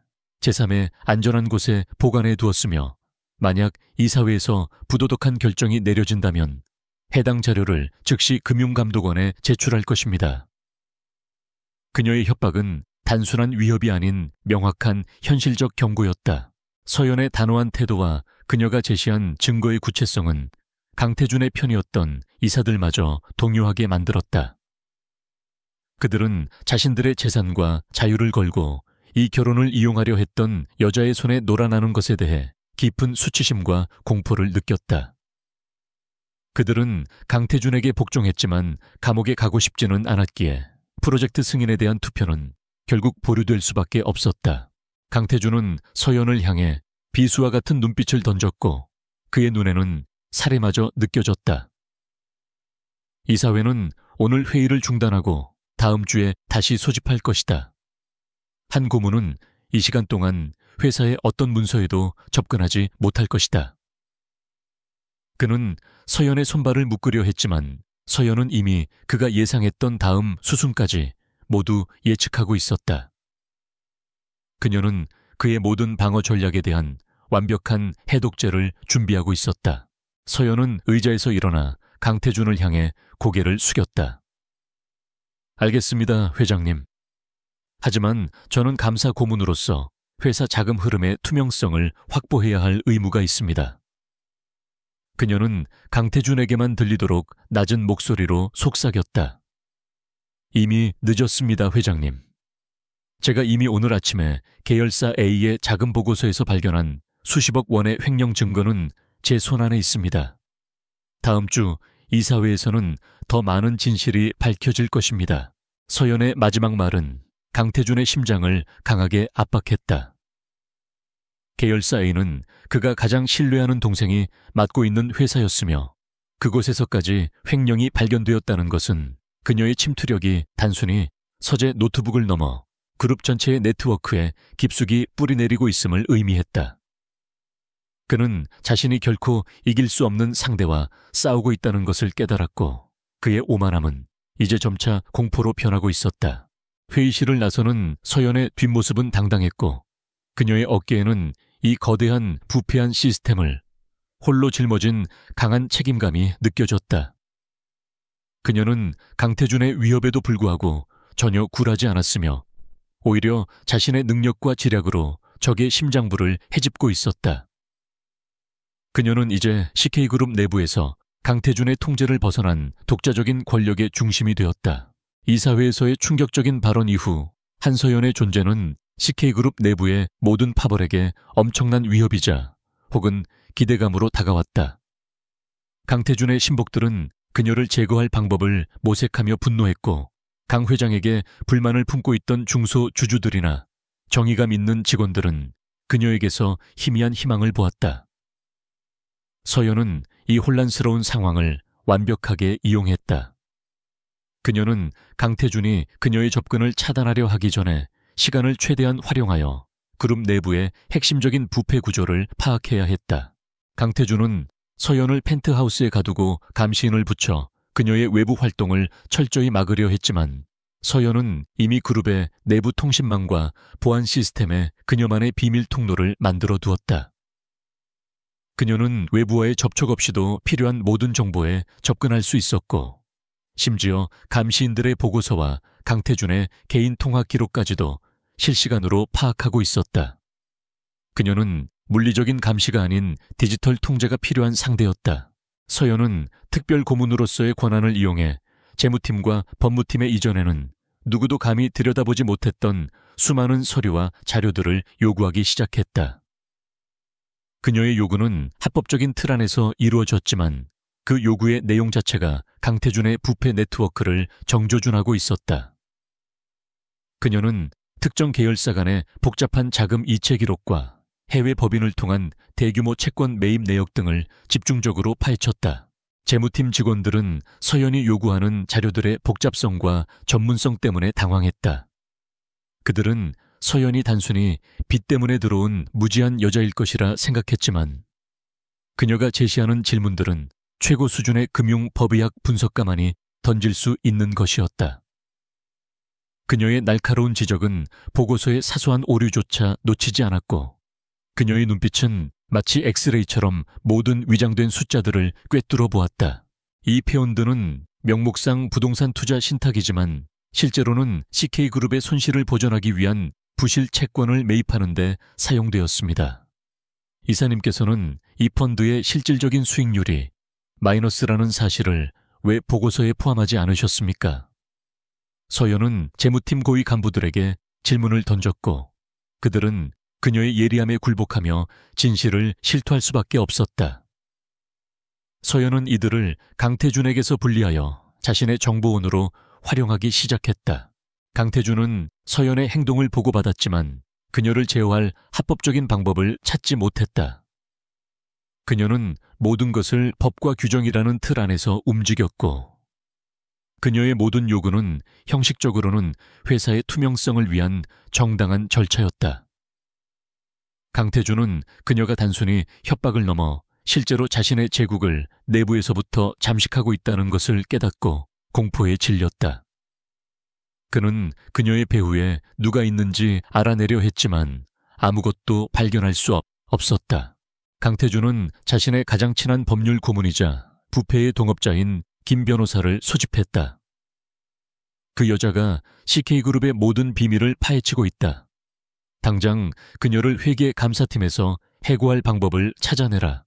제3의 안전한 곳에 보관해 두었으며 만약 이사회에서 부도덕한 결정이 내려진다면 해당 자료를 즉시 금융감독원에 제출할 것입니다. 그녀의 협박은 단순한 위협이 아닌 명확한 현실적 경고였다. 서연의 단호한 태도와 그녀가 제시한 증거의 구체성은 강태준의 편이었던 이사들마저 동요하게 만들었다. 그들은 자신들의 재산과 자유를 걸고 이 결혼을 이용하려 했던 여자의 손에 놀아나는 것에 대해 깊은 수치심과 공포를 느꼈다. 그들은 강태준에게 복종했지만 감옥에 가고 싶지는 않았기에 프로젝트 승인에 대한 투표는 결국 보류될 수밖에 없었다. 강태준은 서연을 향해 비수와 같은 눈빛을 던졌고 그의 눈에는 살해마저 느껴졌다. 이사회는 오늘 회의를 중단하고 다음 주에 다시 소집할 것이다. 한 고문은 이 시간 동안 회사의 어떤 문서에도 접근하지 못할 것이다. 그는 서연의 손발을 묶으려 했지만 서연은 이미 그가 예상했던 다음 수순까지 모두 예측하고 있었다. 그녀는 그의 모든 방어 전략에 대한 완벽한 해독제를 준비하고 있었다. 서연은 의자에서 일어나 강태준을 향해 고개를 숙였다. 알겠습니다, 회장님. 하지만 저는 감사 고문으로서 회사 자금 흐름의 투명성을 확보해야 할 의무가 있습니다. 그녀는 강태준에게만 들리도록 낮은 목소리로 속삭였다. 이미 늦었습니다, 회장님. 제가 이미 오늘 아침에 계열사 A의 자금 보고서에서 발견한 수십억 원의 횡령 증거는 제 손안에 있습니다. 다음 주 이사회에서는 더 많은 진실이 밝혀질 것입니다. 서연의 마지막 말은 강태준의 심장을 강하게 압박했다. 계열사 A는 그가 가장 신뢰하는 동생이 맡고 있는 회사였으며 그곳에서까지 횡령이 발견되었다는 것은 그녀의 침투력이 단순히 서재 노트북을 넘어 그룹 전체의 네트워크에 깊숙이 뿌리내리고 있음을 의미했다. 그는 자신이 결코 이길 수 없는 상대와 싸우고 있다는 것을 깨달았고 그의 오만함은 이제 점차 공포로 변하고 있었다. 회의실을 나서는 서연의 뒷모습은 당당했고 그녀의 어깨에는 이 거대한 부패한 시스템을 홀로 짊어진 강한 책임감이 느껴졌다. 그녀는 강태준의 위협에도 불구하고 전혀 굴하지 않았으며 오히려 자신의 능력과 지략으로 적의 심장부를 헤집고 있었다. 그녀는 이제 CK그룹 내부에서 강태준의 통제를 벗어난 독자적인 권력의 중심이 되었다. 이사회에서의 충격적인 발언 이후 한서연의 존재는 CK그룹 내부의 모든 파벌에게 엄청난 위협이자 혹은 기대감으로 다가왔다. 강태준의 신복들은 그녀를 제거할 방법을 모색하며 분노했고 강 회장에게 불만을 품고 있던 중소주주들이나 정의감 있는 직원들은 그녀에게서 희미한 희망을 보았다. 서연은 이 혼란스러운 상황을 완벽하게 이용했다. 그녀는 강태준이 그녀의 접근을 차단하려 하기 전에 시간을 최대한 활용하여 그룹 내부의 핵심적인 부패 구조를 파악해야 했다. 강태준은 서연을 펜트하우스에 가두고 감시인을 붙여 그녀의 외부 활동을 철저히 막으려 했지만 서연은 이미 그룹의 내부 통신망과 보안 시스템에 그녀만의 비밀 통로를 만들어 두었다. 그녀는 외부와의 접촉 없이도 필요한 모든 정보에 접근할 수 있었고 심지어 감시인들의 보고서와 강태준의 개인 통화 기록까지도 실시간으로 파악하고 있었다. 그녀는 물리적인 감시가 아닌 디지털 통제가 필요한 상대였다. 서연은 특별 고문으로서의 권한을 이용해 재무팀과 법무팀의 이전에는 누구도 감히 들여다보지 못했던 수많은 서류와 자료들을 요구하기 시작했다. 그녀의 요구는 합법적인 틀 안에서 이루어졌지만 그 요구의 내용 자체가 강태준의 부패 네트워크를 정조준하고 있었다. 그녀는 특정 계열사 간의 복잡한 자금 이체 기록과 해외 법인을 통한 대규모 채권 매입 내역 등을 집중적으로 파헤쳤다. 재무팀 직원들은 서연이 요구하는 자료들의 복잡성과 전문성 때문에 당황했다. 그들은 서연이 단순히 빚 때문에 들어온 무지한 여자일 것이라 생각했지만 그녀가 제시하는 질문들은 최고 수준의 금융 법의학 분석가만이 던질 수 있는 것이었다. 그녀의 날카로운 지적은 보고서의 사소한 오류조차 놓치지 않았고 그녀의 눈빛은 마치 엑스레이처럼 모든 위장된 숫자들을 꿰뚫어 보았다. 이 페온드는 명목상 부동산 투자 신탁이지만 실제로는 CK그룹의 손실을 보전하기 위한 부실 채권을 매입하는 데 사용되었습니다. 이사님께서는 이 펀드의 실질적인 수익률이 마이너스라는 사실을 왜 보고서에 포함하지 않으셨습니까? 서연은 재무팀 고위 간부들에게 질문을 던졌고 그들은 그녀의 예리함에 굴복하며 진실을 실토할 수밖에 없었다. 서연은 이들을 강태준에게서 분리하여 자신의 정보원으로 활용하기 시작했다. 강태준은 서연의 행동을 보고받았지만 그녀를 제어할 합법적인 방법을 찾지 못했다. 그녀는 모든 것을 법과 규정이라는 틀 안에서 움직였고 그녀의 모든 요구는 형식적으로는 회사의 투명성을 위한 정당한 절차였다. 강태준은 그녀가 단순히 협박을 넘어 실제로 자신의 제국을 내부에서부터 잠식하고 있다는 것을 깨닫고 공포에 질렸다. 그는 그녀의 배후에 누가 있는지 알아내려 했지만 아무것도 발견할 수 없었다. 강태준은 자신의 가장 친한 법률 고문이자 부패의 동업자인 김 변호사를 소집했다. 그 여자가 CK그룹의 모든 비밀을 파헤치고 있다. 당장 그녀를 회계 감사팀에서 해고할 방법을 찾아내라.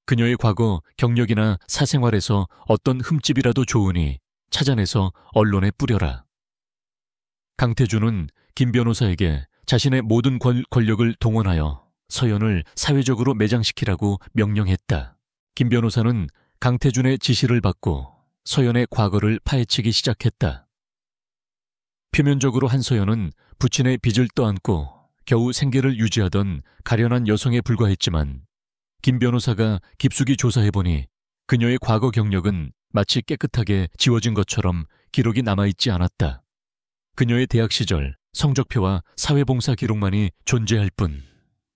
그녀의 과거 경력이나 사생활에서 어떤 흠집이라도 좋으니 찾아내서 언론에 뿌려라. 강태준은 김 변호사에게 자신의 모든 권력을 동원하여 서연을 사회적으로 매장시키라고 명령했다. 김 변호사는 강태준의 지시를 받고 서연의 과거를 파헤치기 시작했다. 표면적으로 한서연은 부친의 빚을 떠안고 겨우 생계를 유지하던 가련한 여성에 불과했지만 김 변호사가 깊숙이 조사해보니 그녀의 과거 경력은 마치 깨끗하게 지워진 것처럼 기록이 남아있지 않았다. 그녀의 대학 시절 성적표와 사회봉사 기록만이 존재할 뿐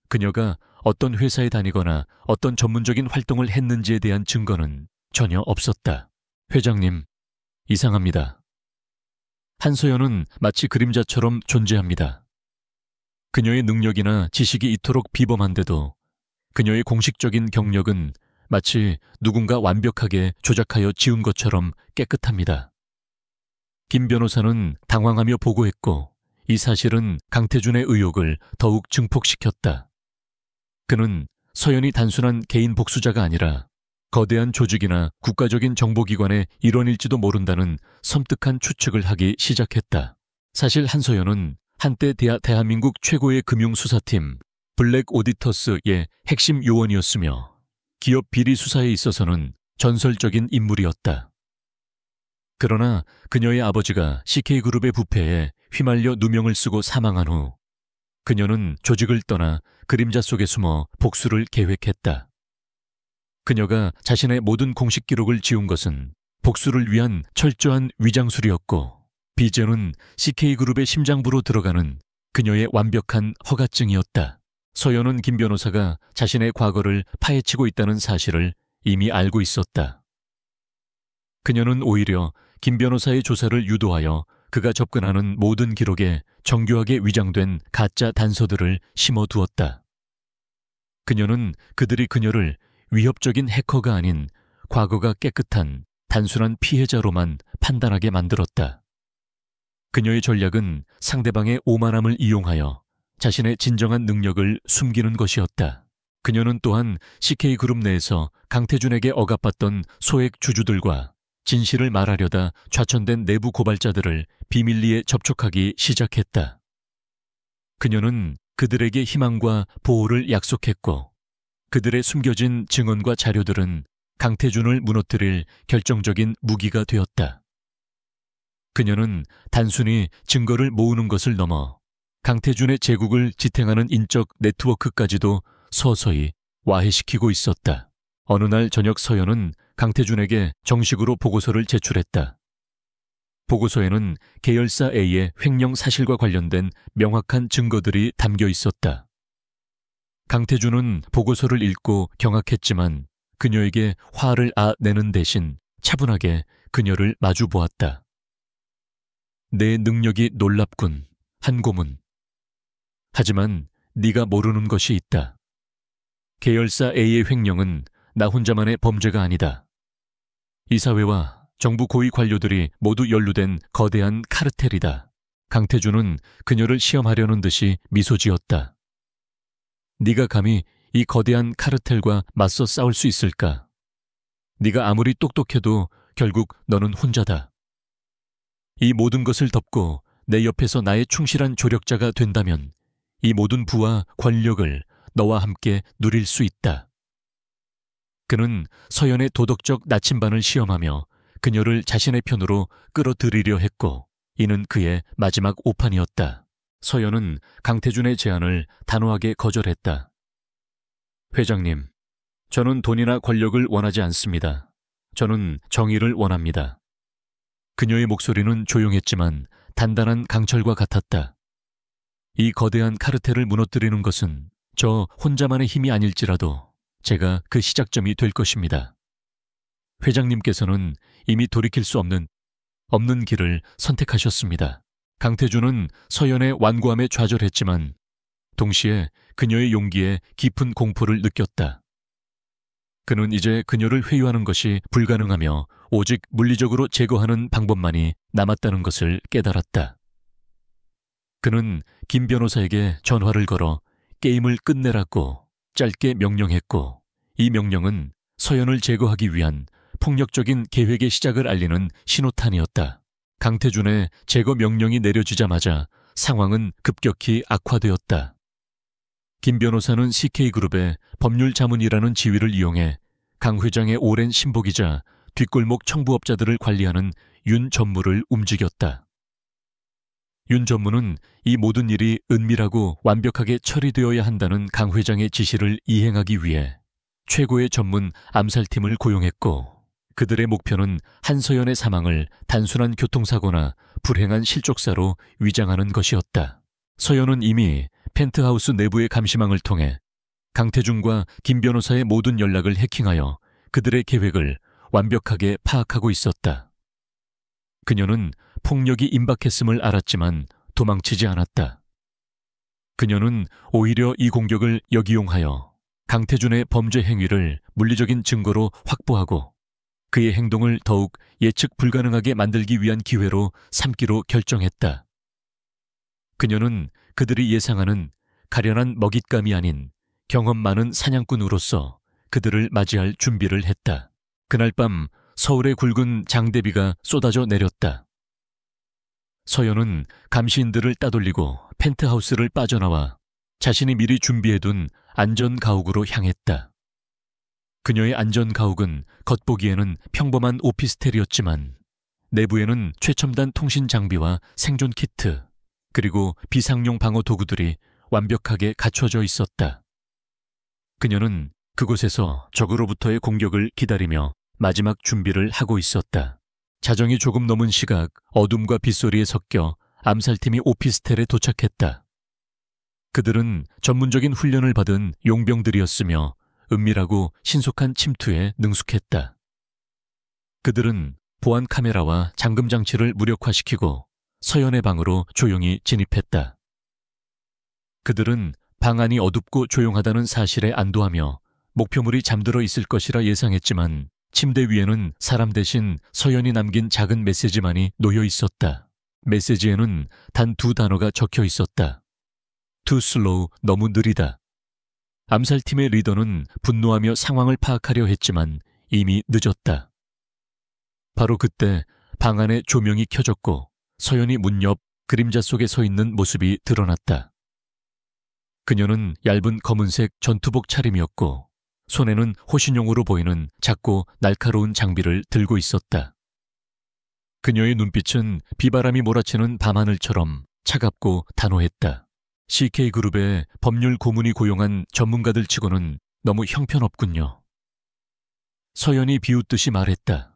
그녀가 어떤 회사에 다니거나 어떤 전문적인 활동을 했는지에 대한 증거는 전혀 없었다. 회장님, 이상합니다. 한서연은 마치 그림자처럼 존재합니다. 그녀의 능력이나 지식이 이토록 비범한데도 그녀의 공식적인 경력은 마치 누군가 완벽하게 조작하여 지운 것처럼 깨끗합니다. 김 변호사는 당황하며 보고했고 이 사실은 강태준의 의혹을 더욱 증폭시켰다. 그는 서연이 단순한 개인 복수자가 아니라 거대한 조직이나 국가적인 정보기관의 일원일지도 모른다는 섬뜩한 추측을 하기 시작했다. 사실 한서연은 한때 대한민국 최고의 금융수사팀 블랙 오디터스의 핵심 요원이었으며 기업 비리 수사에 있어서는 전설적인 인물이었다. 그러나 그녀의 아버지가 CK그룹의 부패에 휘말려 누명을 쓰고 사망한 후 그녀는 조직을 떠나 그림자 속에 숨어 복수를 계획했다. 그녀가 자신의 모든 공식 기록을 지운 것은 복수를 위한 철저한 위장술이었고 비전은 CK그룹의 심장부로 들어가는 그녀의 완벽한 허가증이었다. 서연은 김 변호사가 자신의 과거를 파헤치고 있다는 사실을 이미 알고 있었다. 그녀는 오히려 김 변호사의 조사를 유도하여 그가 접근하는 모든 기록에 정교하게 위장된 가짜 단서들을 심어두었다. 그녀는 그들이 그녀를 위협적인 해커가 아닌 과거가 깨끗한 단순한 피해자로만 판단하게 만들었다. 그녀의 전략은 상대방의 오만함을 이용하여 자신의 진정한 능력을 숨기는 것이었다. 그녀는 또한 CK그룹 내에서 강태준에게 억압받던 소액 주주들과 진실을 말하려다 좌천된 내부 고발자들을 비밀리에 접촉하기 시작했다. 그녀는 그들에게 희망과 보호를 약속했고 그들의 숨겨진 증언과 자료들은 강태준을 무너뜨릴 결정적인 무기가 되었다. 그녀는 단순히 증거를 모으는 것을 넘어 강태준의 제국을 지탱하는 인적 네트워크까지도 서서히 와해시키고 있었다. 어느 날 저녁 서연은 강태준에게 정식으로 보고서를 제출했다. 보고서에는 계열사 A의 횡령 사실과 관련된 명확한 증거들이 담겨 있었다. 강태준은 보고서를 읽고 경악했지만 그녀에게 화를 내는 대신 차분하게 그녀를 마주 보았다. 내 능력이 놀랍군, 한고문. 하지만 네가 모르는 것이 있다. 계열사 A의 횡령은 나 혼자만의 범죄가 아니다. 이 사회와 정부 고위 관료들이 모두 연루된 거대한 카르텔이다. 강태준은 그녀를 시험하려는 듯이 미소 지었다. 네가 감히 이 거대한 카르텔과 맞서 싸울 수 있을까? 네가 아무리 똑똑해도 결국 너는 혼자다. 이 모든 것을 덮고 내 옆에서 나의 충실한 조력자가 된다면 이 모든 부와 권력을 너와 함께 누릴 수 있다. 그는 서연의 도덕적 나침반을 시험하며 그녀를 자신의 편으로 끌어들이려 했고 이는 그의 마지막 오판이었다. 서연은 강태준의 제안을 단호하게 거절했다. 회장님, 저는 돈이나 권력을 원하지 않습니다. 저는 정의를 원합니다. 그녀의 목소리는 조용했지만 단단한 강철과 같았다. 이 거대한 카르텔을 무너뜨리는 것은 저 혼자만의 힘이 아닐지라도 제가 그 시작점이 될 것입니다. 회장님께서는 이미 돌이킬 수 없는 길을 선택하셨습니다. 강태준은 서연의 완고함에 좌절했지만 동시에 그녀의 용기에 깊은 공포를 느꼈다. 그는 이제 그녀를 회유하는 것이 불가능하며 오직 물리적으로 제거하는 방법만이 남았다는 것을 깨달았다. 그는 김 변호사에게 전화를 걸어 게임을 끝내라고 짧게 명령했고 이 명령은 서연을 제거하기 위한 폭력적인 계획의 시작을 알리는 신호탄이었다. 강태준의 제거 명령이 내려지자마자 상황은 급격히 악화되었다. 김 변호사는 CK그룹의 법률자문이라는 지위를 이용해 강 회장의 오랜 신복이자 뒷골목 청부업자들을 관리하는 윤 전무를 움직였다. 윤 전무는 이 모든 일이 은밀하고 완벽하게 처리되어야 한다는 강 회장의 지시를 이행하기 위해 최고의 전문 암살팀을 고용했고, 그들의 목표는 한서연의 사망을 단순한 교통사고나 불행한 실족사로 위장하는 것이었다. 서연은 이미 펜트하우스 내부의 감시망을 통해 강태준과 김 변호사의 모든 연락을 해킹하여 그들의 계획을 완벽하게 파악하고 있었다. 그녀는 폭력이 임박했음을 알았지만 도망치지 않았다. 그녀는 오히려 이 공격을 역이용하여 강태준의 범죄 행위를 물리적인 증거로 확보하고 그의 행동을 더욱 예측 불가능하게 만들기 위한 기회로 삼기로 결정했다. 그녀는 그들이 예상하는 가련한 먹잇감이 아닌 경험 많은 사냥꾼으로서 그들을 맞이할 준비를 했다. 그날 밤 서울의 굵은 장대비가 쏟아져 내렸다. 서연은 감시인들을 따돌리고 펜트하우스를 빠져나와 자신이 미리 준비해둔 안전가옥으로 향했다. 그녀의 안전가옥은 겉보기에는 평범한 오피스텔이었지만 내부에는 최첨단 통신 장비와 생존 키트, 그리고 비상용 방어 도구들이 완벽하게 갖춰져 있었다. 그녀는 그곳에서 적으로부터의 공격을 기다리며 마지막 준비를 하고 있었다. 자정이 조금 넘은 시각, 어둠과 빗소리에 섞여 암살팀이 오피스텔에 도착했다. 그들은 전문적인 훈련을 받은 용병들이었으며 은밀하고 신속한 침투에 능숙했다. 그들은 보안 카메라와 잠금 장치를 무력화시키고 서연의 방으로 조용히 진입했다. 그들은 방 안이 어둡고 조용하다는 사실에 안도하며 목표물이 잠들어 있을 것이라 예상했지만 침대 위에는 사람 대신 서연이 남긴 작은 메시지만이 놓여 있었다. 메시지에는 단 2단어가 적혀 있었다. Too slow, 너무 느리다. 암살팀의 리더는 분노하며 상황을 파악하려 했지만 이미 늦었다. 바로 그때 방 안에 조명이 켜졌고 서연이 문 옆 그림자 속에 서 있는 모습이 드러났다. 그녀는 얇은 검은색 전투복 차림이었고 손에는 호신용으로 보이는 작고 날카로운 장비를 들고 있었다. 그녀의 눈빛은 비바람이 몰아치는 밤하늘처럼 차갑고 단호했다. CK그룹의 법률 고문이 고용한 전문가들 치고는 너무 형편없군요. 서연이 비웃듯이 말했다.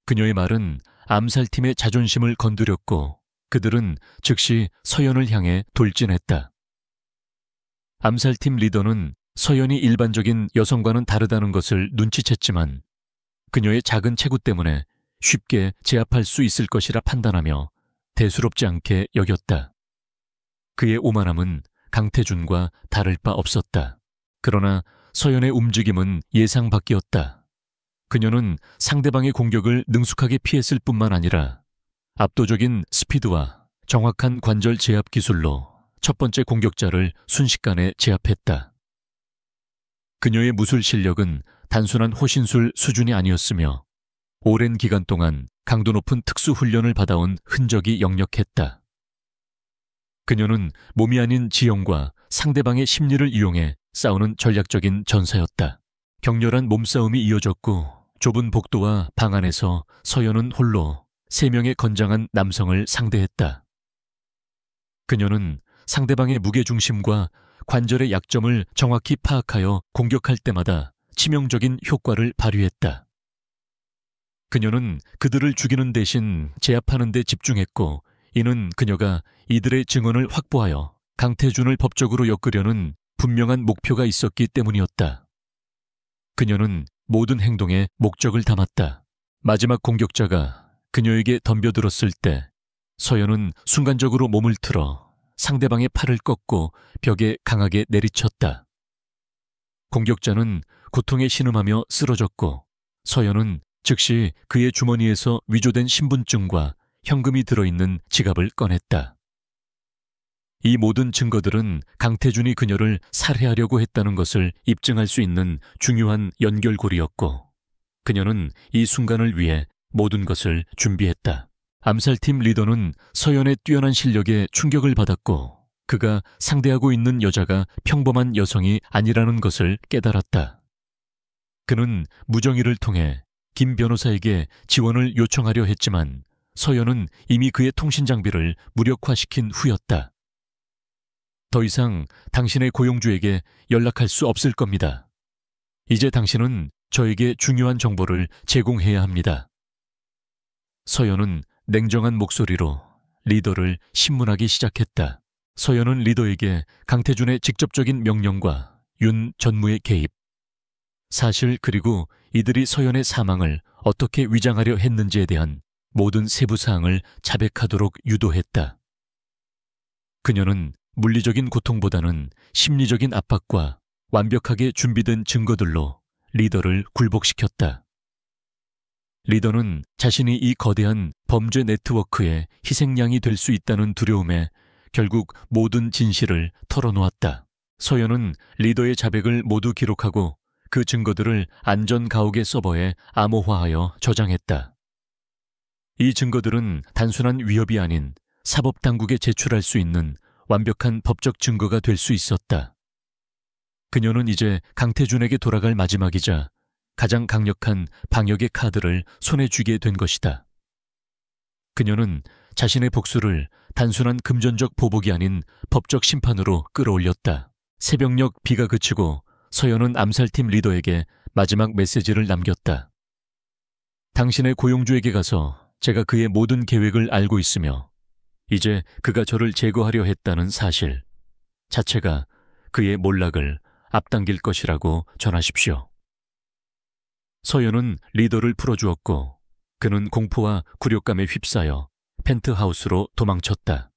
그녀의 말은 암살팀의 자존심을 건드렸고 그들은 즉시 서연을 향해 돌진했다. 암살팀 리더는 서연이 일반적인 여성과는 다르다는 것을 눈치챘지만 그녀의 작은 체구 때문에 쉽게 제압할 수 있을 것이라 판단하며 대수롭지 않게 여겼다. 그의 오만함은 강태준과 다를 바 없었다. 그러나 서연의 움직임은 예상 밖이었다. 그녀는 상대방의 공격을 능숙하게 피했을 뿐만 아니라 압도적인 스피드와 정확한 관절 제압 기술로 첫 번째 공격자를 순식간에 제압했다. 그녀의 무술 실력은 단순한 호신술 수준이 아니었으며 오랜 기간 동안 강도 높은 특수 훈련을 받아온 흔적이 역력했다. 그녀는 몸이 아닌 지형과 상대방의 심리를 이용해 싸우는 전략적인 전사였다. 격렬한 몸싸움이 이어졌고 좁은 복도와 방 안에서 서연은 홀로 3명의 건장한 남성을 상대했다. 그녀는 상대방의 무게중심과 관절의 약점을 정확히 파악하여 공격할 때마다 치명적인 효과를 발휘했다. 그녀는 그들을 죽이는 대신 제압하는 데 집중했고 이는 그녀가 이들의 증언을 확보하여 강태준을 법적으로 엮으려는 분명한 목표가 있었기 때문이었다. 그녀는 모든 행동에 목적을 담았다. 마지막 공격자가 그녀에게 덤벼들었을 때 서연은 순간적으로 몸을 틀어 상대방의 팔을 꺾고 벽에 강하게 내리쳤다. 공격자는 고통에 신음하며 쓰러졌고 서연은 즉시 그의 주머니에서 위조된 신분증과 현금이 들어있는 지갑을 꺼냈다. 이 모든 증거들은 강태준이 그녀를 살해하려고 했다는 것을 입증할 수 있는 중요한 연결고리였고 그녀는 이 순간을 위해 모든 것을 준비했다. 암살팀 리더는 서연의 뛰어난 실력에 충격을 받았고 그가 상대하고 있는 여자가 평범한 여성이 아니라는 것을 깨달았다. 그는 무정의를 통해 김 변호사에게 지원을 요청하려 했지만 서연은 이미 그의 통신 장비를 무력화시킨 후였다. 더 이상 당신의 고용주에게 연락할 수 없을 겁니다. 이제 당신은 저에게 중요한 정보를 제공해야 합니다. 서연은 냉정한 목소리로 리더를 신문하기 시작했다. 서연은 리더에게 강태준의 직접적인 명령과 윤 전무의 개입, 사실 그리고 이들이 서연의 사망을 어떻게 위장하려 했는지에 대한 모든 세부 사항을 자백하도록 유도했다. 그녀는 물리적인 고통보다는 심리적인 압박과 완벽하게 준비된 증거들로 리더를 굴복시켰다. 리더는 자신이 이 거대한 범죄 네트워크의 희생양이 될 수 있다는 두려움에 결국 모든 진실을 털어놓았다. 서연은 리더의 자백을 모두 기록하고 그 증거들을 안전가옥의 서버에 암호화하여 저장했다. 이 증거들은 단순한 위협이 아닌 사법당국에 제출할 수 있는 완벽한 법적 증거가 될 수 있었다. 그녀는 이제 강태준에게 돌아갈 마지막이자 가장 강력한 방역의 카드를 손에 쥐게 된 것이다. 그녀는 자신의 복수를 단순한 금전적 보복이 아닌 법적 심판으로 끌어올렸다. 새벽녘 비가 그치고 서연은 암살팀 리더에게 마지막 메시지를 남겼다. 당신의 고용주에게 가서 제가 그의 모든 계획을 알고 있으며 이제 그가 저를 제거하려 했다는 사실 자체가 그의 몰락을 앞당길 것이라고 전하십시오. 서연은 리더를 풀어주었고 그는 공포와 굴욕감에 휩싸여 펜트하우스로 도망쳤다.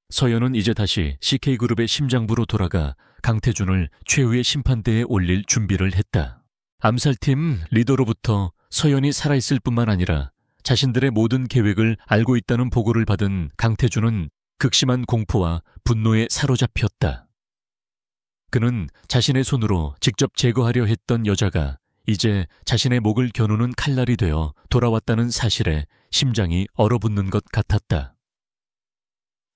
서연은 이제 다시 CK그룹의 심장부로 돌아가 강태준을 최후의 심판대에 올릴 준비를 했다. 암살팀 리더로부터 서연이 살아있을 뿐만 아니라 자신들의 모든 계획을 알고 있다는 보고를 받은 강태준은 극심한 공포와 분노에 사로잡혔다. 그는 자신의 손으로 직접 제거하려 했던 여자가 이제 자신의 목을 겨누는 칼날이 되어 돌아왔다는 사실에 심장이 얼어붙는 것 같았다.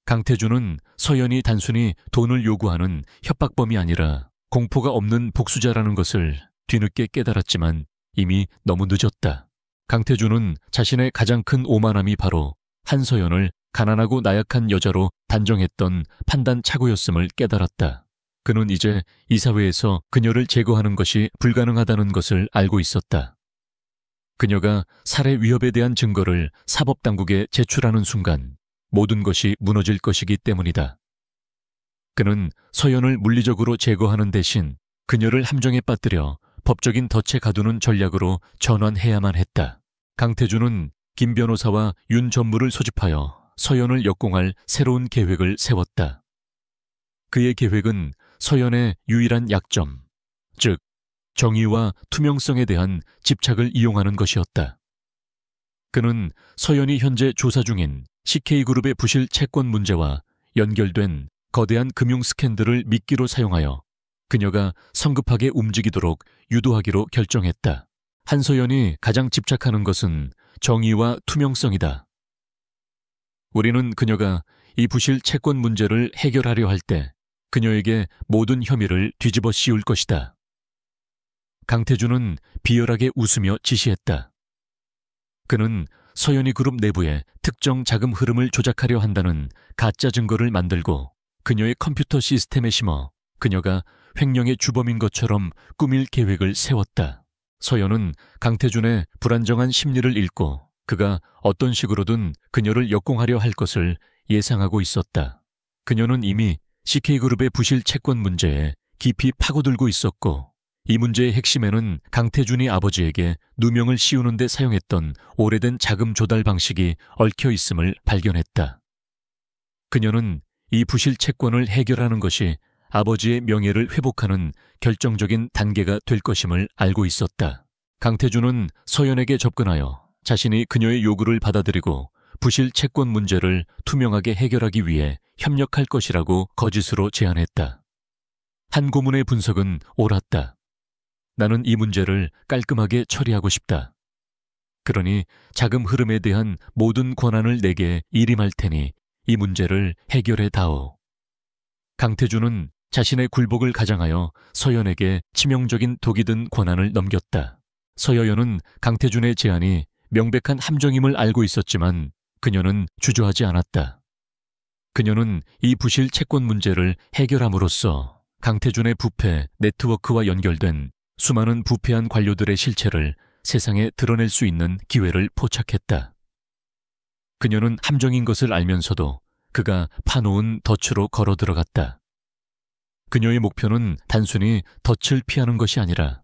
강태준은 서연이 단순히 돈을 요구하는 협박범이 아니라 공포가 없는 복수자라는 것을 뒤늦게 깨달았지만 이미 너무 늦었다. 강태준은 자신의 가장 큰 오만함이 바로 한서연을 가난하고 나약한 여자로 단정했던 판단 착오였음을 깨달았다. 그는 이제 이 사회에서 그녀를 제거하는 것이 불가능하다는 것을 알고 있었다. 그녀가 살해 위협에 대한 증거를 사법당국에 제출하는 순간 모든 것이 무너질 것이기 때문이다. 그는 서연을 물리적으로 제거하는 대신 그녀를 함정에 빠뜨려 법적인 덫에 가두는 전략으로 전환해야만 했다. 강태준은 김 변호사와 윤 전무를 소집하여 서연을 역공할 새로운 계획을 세웠다. 그의 계획은 서연의 유일한 약점, 즉 정의와 투명성에 대한 집착을 이용하는 것이었다. 그는 서연이 현재 조사 중인 CK그룹의 부실 채권 문제와 연결된 거대한 금융 스캔들을 미끼로 사용하여 그녀가 성급하게 움직이도록 유도하기로 결정했다. 한서연이 가장 집착하는 것은 정의와 투명성이다. 우리는 그녀가 이 부실 채권 문제를 해결하려 할 때 그녀에게 모든 혐의를 뒤집어 씌울 것이다. 강태준은 비열하게 웃으며 지시했다. 그는 서연이 그룹 내부에 특정 자금 흐름을 조작하려 한다는 가짜 증거를 만들고 그녀의 컴퓨터 시스템에 심어 그녀가 횡령의 주범인 것처럼 꾸밀 계획을 세웠다. 서연은 강태준의 불안정한 심리를 읽고 그가 어떤 식으로든 그녀를 역공하려 할 것을 예상하고 있었다. 그녀는 이미 CK그룹의 부실 채권 문제에 깊이 파고들고 있었고 이 문제의 핵심에는 강태준이 아버지에게 누명을 씌우는 데 사용했던 오래된 자금 조달 방식이 얽혀 있음을 발견했다. 그녀는 이 부실 채권을 해결하는 것이 아버지의 명예를 회복하는 결정적인 단계가 될 것임을 알고 있었다. 강태준은 서연에게 접근하여 자신이 그녀의 요구를 받아들이고 부실 채권 문제를 투명하게 해결하기 위해 협력할 것이라고 거짓으로 제안했다. 한 고문의 분석은 옳았다. 나는 이 문제를 깔끔하게 처리하고 싶다. 그러니 자금 흐름에 대한 모든 권한을 내게 일임할 테니 이 문제를 해결해 다오. 강태준은 자신의 굴복을 가장하여 서연에게 치명적인 독이 든 권한을 넘겼다. 서여연은 강태준의 제안이 명백한 함정임을 알고 있었지만 그녀는 주저하지 않았다. 그녀는 이 부실 채권 문제를 해결함으로써 강태준의 부패 네트워크와 연결된 수많은 부패한 관료들의 실체를 세상에 드러낼 수 있는 기회를 포착했다. 그녀는 함정인 것을 알면서도 그가 파놓은 덫으로 걸어 들어갔다. 그녀의 목표는 단순히 덫을 피하는 것이 아니라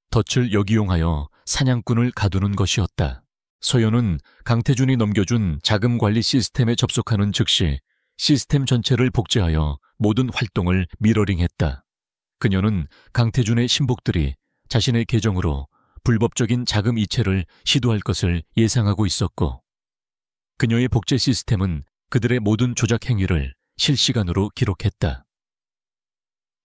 덫을 역이용하여 사냥꾼을 가두는 것이었다. 서연은 강태준이 넘겨준 자금 관리 시스템에 접속하는 즉시 시스템 전체를 복제하여 모든 활동을 미러링했다. 그녀는 강태준의 신복들이 자신의 계정으로 불법적인 자금 이체를 시도할 것을 예상하고 있었고, 그녀의 복제 시스템은 그들의 모든 조작 행위를 실시간으로 기록했다.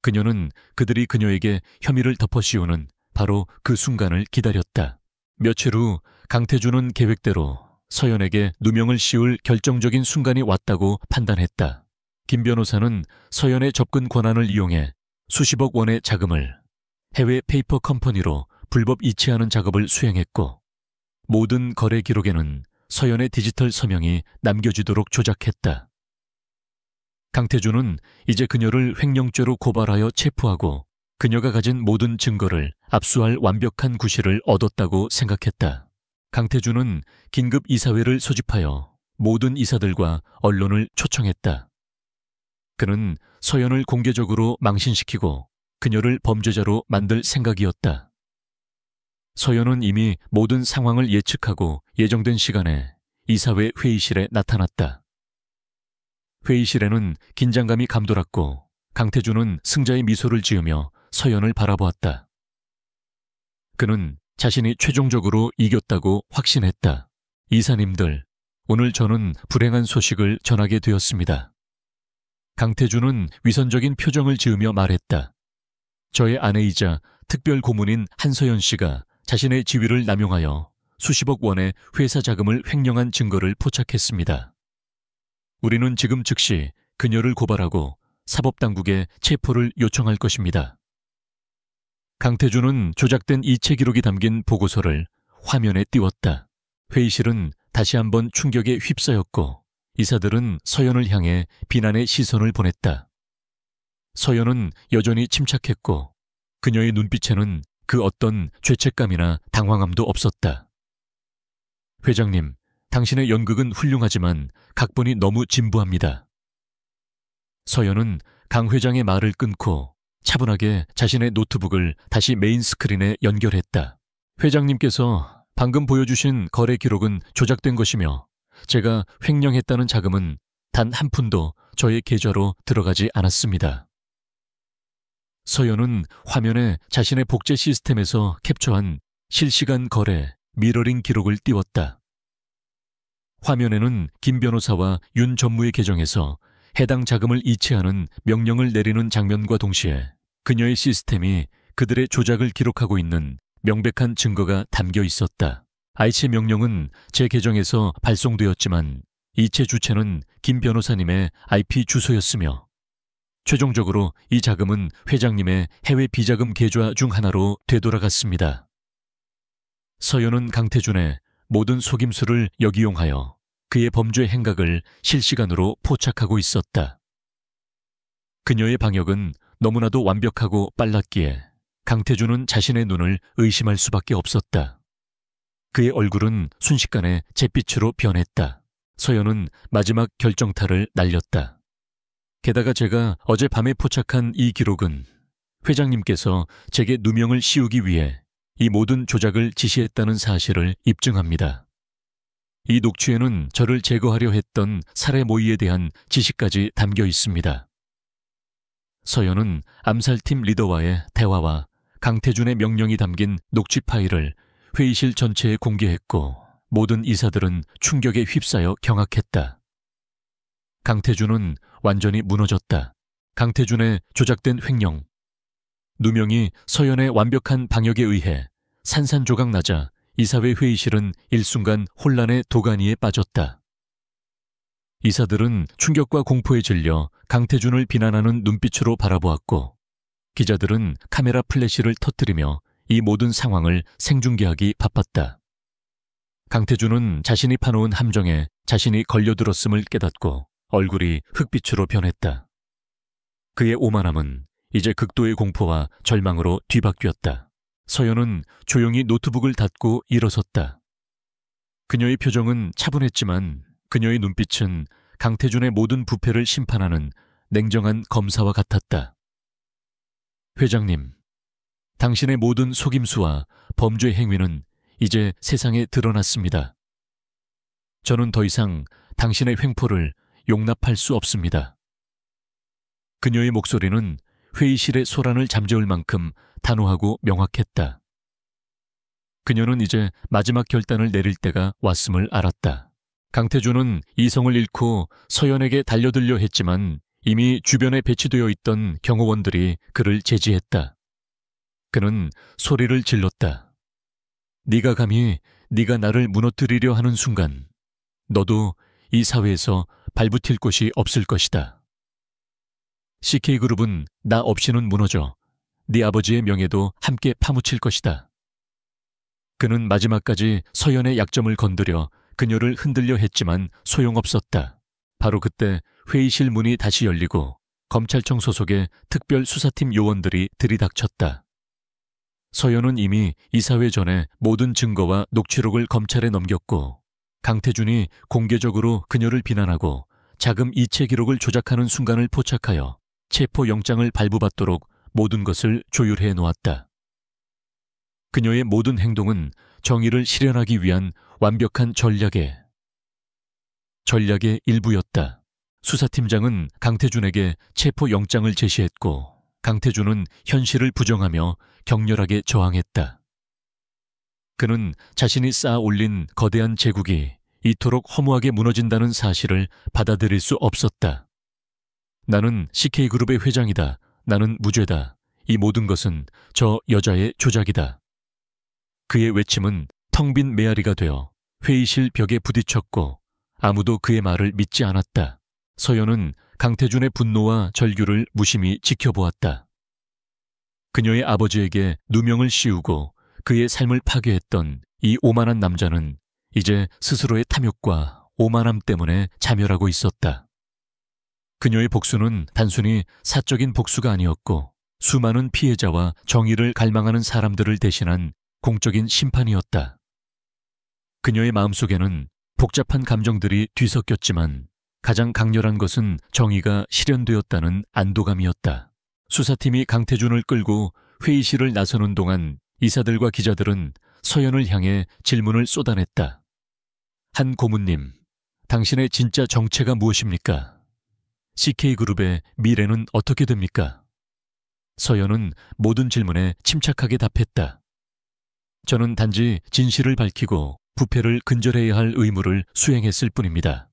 그녀는 그들이 그녀에게 혐의를 덮어씌우는 바로 그 순간을 기다렸다. 며칠 후 강태준은 계획대로 서연에게 누명을 씌울 결정적인 순간이 왔다고 판단했다. 김 변호사는 서연의 접근 권한을 이용해 수십억 원의 자금을 해외 페이퍼 컴퍼니로 불법 이체하는 작업을 수행했고, 모든 거래 기록에는 서연의 디지털 서명이 남겨지도록 조작했다. 강태준은 이제 그녀를 횡령죄로 고발하여 체포하고 그녀가 가진 모든 증거를 압수할 완벽한 구실을 얻었다고 생각했다. 강태준은 긴급 이사회를 소집하여 모든 이사들과 언론을 초청했다. 그는 서연을 공개적으로 망신시키고 그녀를 범죄자로 만들 생각이었다. 서연은 이미 모든 상황을 예측하고 예정된 시간에 이사회 회의실에 나타났다. 회의실에는 긴장감이 감돌았고 강태준은 승자의 미소를 지으며 서연을 바라보았다. 그는 자신이 최종적으로 이겼다고 확신했다. 이사님들, 오늘 저는 불행한 소식을 전하게 되었습니다. 강태준은 위선적인 표정을 지으며 말했다. 저의 아내이자 특별 고문인 한서연 씨가 자신의 지위를 남용하여 수십억 원의 회사 자금을 횡령한 증거를 포착했습니다. 우리는 지금 즉시 그녀를 고발하고 사법당국에 체포를 요청할 것입니다. 강태준은 조작된 이체 기록이 담긴 보고서를 화면에 띄웠다. 회의실은 다시 한번 충격에 휩싸였고 이사들은 서연을 향해 비난의 시선을 보냈다. 서연은 여전히 침착했고 그녀의 눈빛에는 그 어떤 죄책감이나 당황함도 없었다. 회장님, 당신의 연극은 훌륭하지만 각본이 너무 진부합니다. 서연은 강 회장의 말을 끊고 차분하게 자신의 노트북을 다시 메인 스크린에 연결했다. 회장님께서 방금 보여주신 거래 기록은 조작된 것이며 제가 횡령했다는 자금은 단 한 푼도 저의 계좌로 들어가지 않았습니다. 서연은 화면에 자신의 복제 시스템에서 캡처한 실시간 거래 미러링 기록을 띄웠다. 화면에는 김 변호사와 윤 전무의 계정에서 해당 자금을 이체하는 명령을 내리는 장면과 동시에 그녀의 시스템이 그들의 조작을 기록하고 있는 명백한 증거가 담겨 있었다. 이체 명령은 제 계정에서 발송되었지만 이체 주체는 김 변호사님의 IP 주소였으며 최종적으로 이 자금은 회장님의 해외 비자금 계좌 중 하나로 되돌아갔습니다. 서연은 강태준의 모든 속임수를 역이용하여 그의 범죄 행각을 실시간으로 포착하고 있었다. 그녀의 방역은 너무나도 완벽하고 빨랐기에 강태준은 자신의 눈을 의심할 수밖에 없었다. 그의 얼굴은 순식간에 잿빛으로 변했다. 서연은 마지막 결정타를 날렸다. 게다가 제가 어젯밤에 포착한 이 기록은 회장님께서 제게 누명을 씌우기 위해 이 모든 조작을 지시했다는 사실을 입증합니다. 이 녹취에는 저를 제거하려 했던 살해 모의에 대한 지시까지 담겨 있습니다. 서연은 암살팀 리더와의 대화와 강태준의 명령이 담긴 녹취 파일을 회의실 전체에 공개했고 모든 이사들은 충격에 휩싸여 경악했다. 강태준은 완전히 무너졌다. 강태준의 조작된 횡령. 누명이 서연의 완벽한 방역에 의해 산산조각 나자 이사회 회의실은 일순간 혼란의 도가니에 빠졌다. 이사들은 충격과 공포에 질려 강태준을 비난하는 눈빛으로 바라보았고, 기자들은 카메라 플래시를 터뜨리며 이 모든 상황을 생중계하기 바빴다. 강태준은 자신이 파놓은 함정에 자신이 걸려들었음을 깨닫고 얼굴이 흑빛으로 변했다. 그의 오만함은 이제 극도의 공포와 절망으로 뒤바뀌었다. 서연은 조용히 노트북을 닫고 일어섰다. 그녀의 표정은 차분했지만 그녀의 눈빛은 강태준의 모든 부패를 심판하는 냉정한 검사와 같았다. 회장님, 당신의 모든 속임수와 범죄 행위는 이제 세상에 드러났습니다. 저는 더 이상 당신의 횡포를 용납할 수 없습니다. 그녀의 목소리는 회의실의 소란을 잠재울 만큼 단호하고 명확했다. 그녀는 이제 마지막 결단을 내릴 때가 왔음을 알았다. 강태준은 이성을 잃고 서연에게 달려들려 했지만 이미 주변에 배치되어 있던 경호원들이 그를 제지했다. 그는 소리를 질렀다. 네가 감히 네가 나를 무너뜨리려 하는 순간 너도 이 사회에서 발붙일 곳이 없을 것이다. CK그룹은 나 없이는 무너져 네 아버지의 명예도 함께 파묻힐 것이다. 그는 마지막까지 서연의 약점을 건드려 그녀를 흔들려 했지만 소용없었다. 바로 그때 회의실 문이 다시 열리고 검찰청 소속의 특별수사팀 요원들이 들이닥쳤다. 서연은 이미 이사회 전에 모든 증거와 녹취록을 검찰에 넘겼고 강태준이 공개적으로 그녀를 비난하고 자금 이체 기록을 조작하는 순간을 포착하여 체포영장을 발부받도록 모든 것을 조율해 놓았다. 그녀의 모든 행동은 정의를 실현하기 위한 완벽한 전략의 일부였다. 수사팀장은 강태준에게 체포영장을 제시했고 강태준은 현실을 부정하며 격렬하게 저항했다. 그는 자신이 쌓아 올린 거대한 제국이 이토록 허무하게 무너진다는 사실을 받아들일 수 없었다. 나는 CK그룹의 회장이다. 나는 무죄다. 이 모든 것은 저 여자의 조작이다. 그의 외침은 텅 빈 메아리가 되어 회의실 벽에 부딪혔고 아무도 그의 말을 믿지 않았다. 서연은 강태준의 분노와 절규를 무심히 지켜보았다. 그녀의 아버지에게 누명을 씌우고 그의 삶을 파괴했던 이 오만한 남자는 이제 스스로의 탐욕과 오만함 때문에 자멸하고 있었다. 그녀의 복수는 단순히 사적인 복수가 아니었고 수많은 피해자와 정의를 갈망하는 사람들을 대신한 공적인 심판이었다. 그녀의 마음속에는 복잡한 감정들이 뒤섞였지만 가장 강렬한 것은 정의가 실현되었다는 안도감이었다. 수사팀이 강태준을 끌고 회의실을 나서는 동안 이사들과 기자들은 서연을 향해 질문을 쏟아냈다. 한 고문님, 당신의 진짜 정체가 무엇입니까? CK그룹의 미래는 어떻게 됩니까? 서연은 모든 질문에 침착하게 답했다. 저는 단지 진실을 밝히고 부패를 근절해야 할 의무를 수행했을 뿐입니다.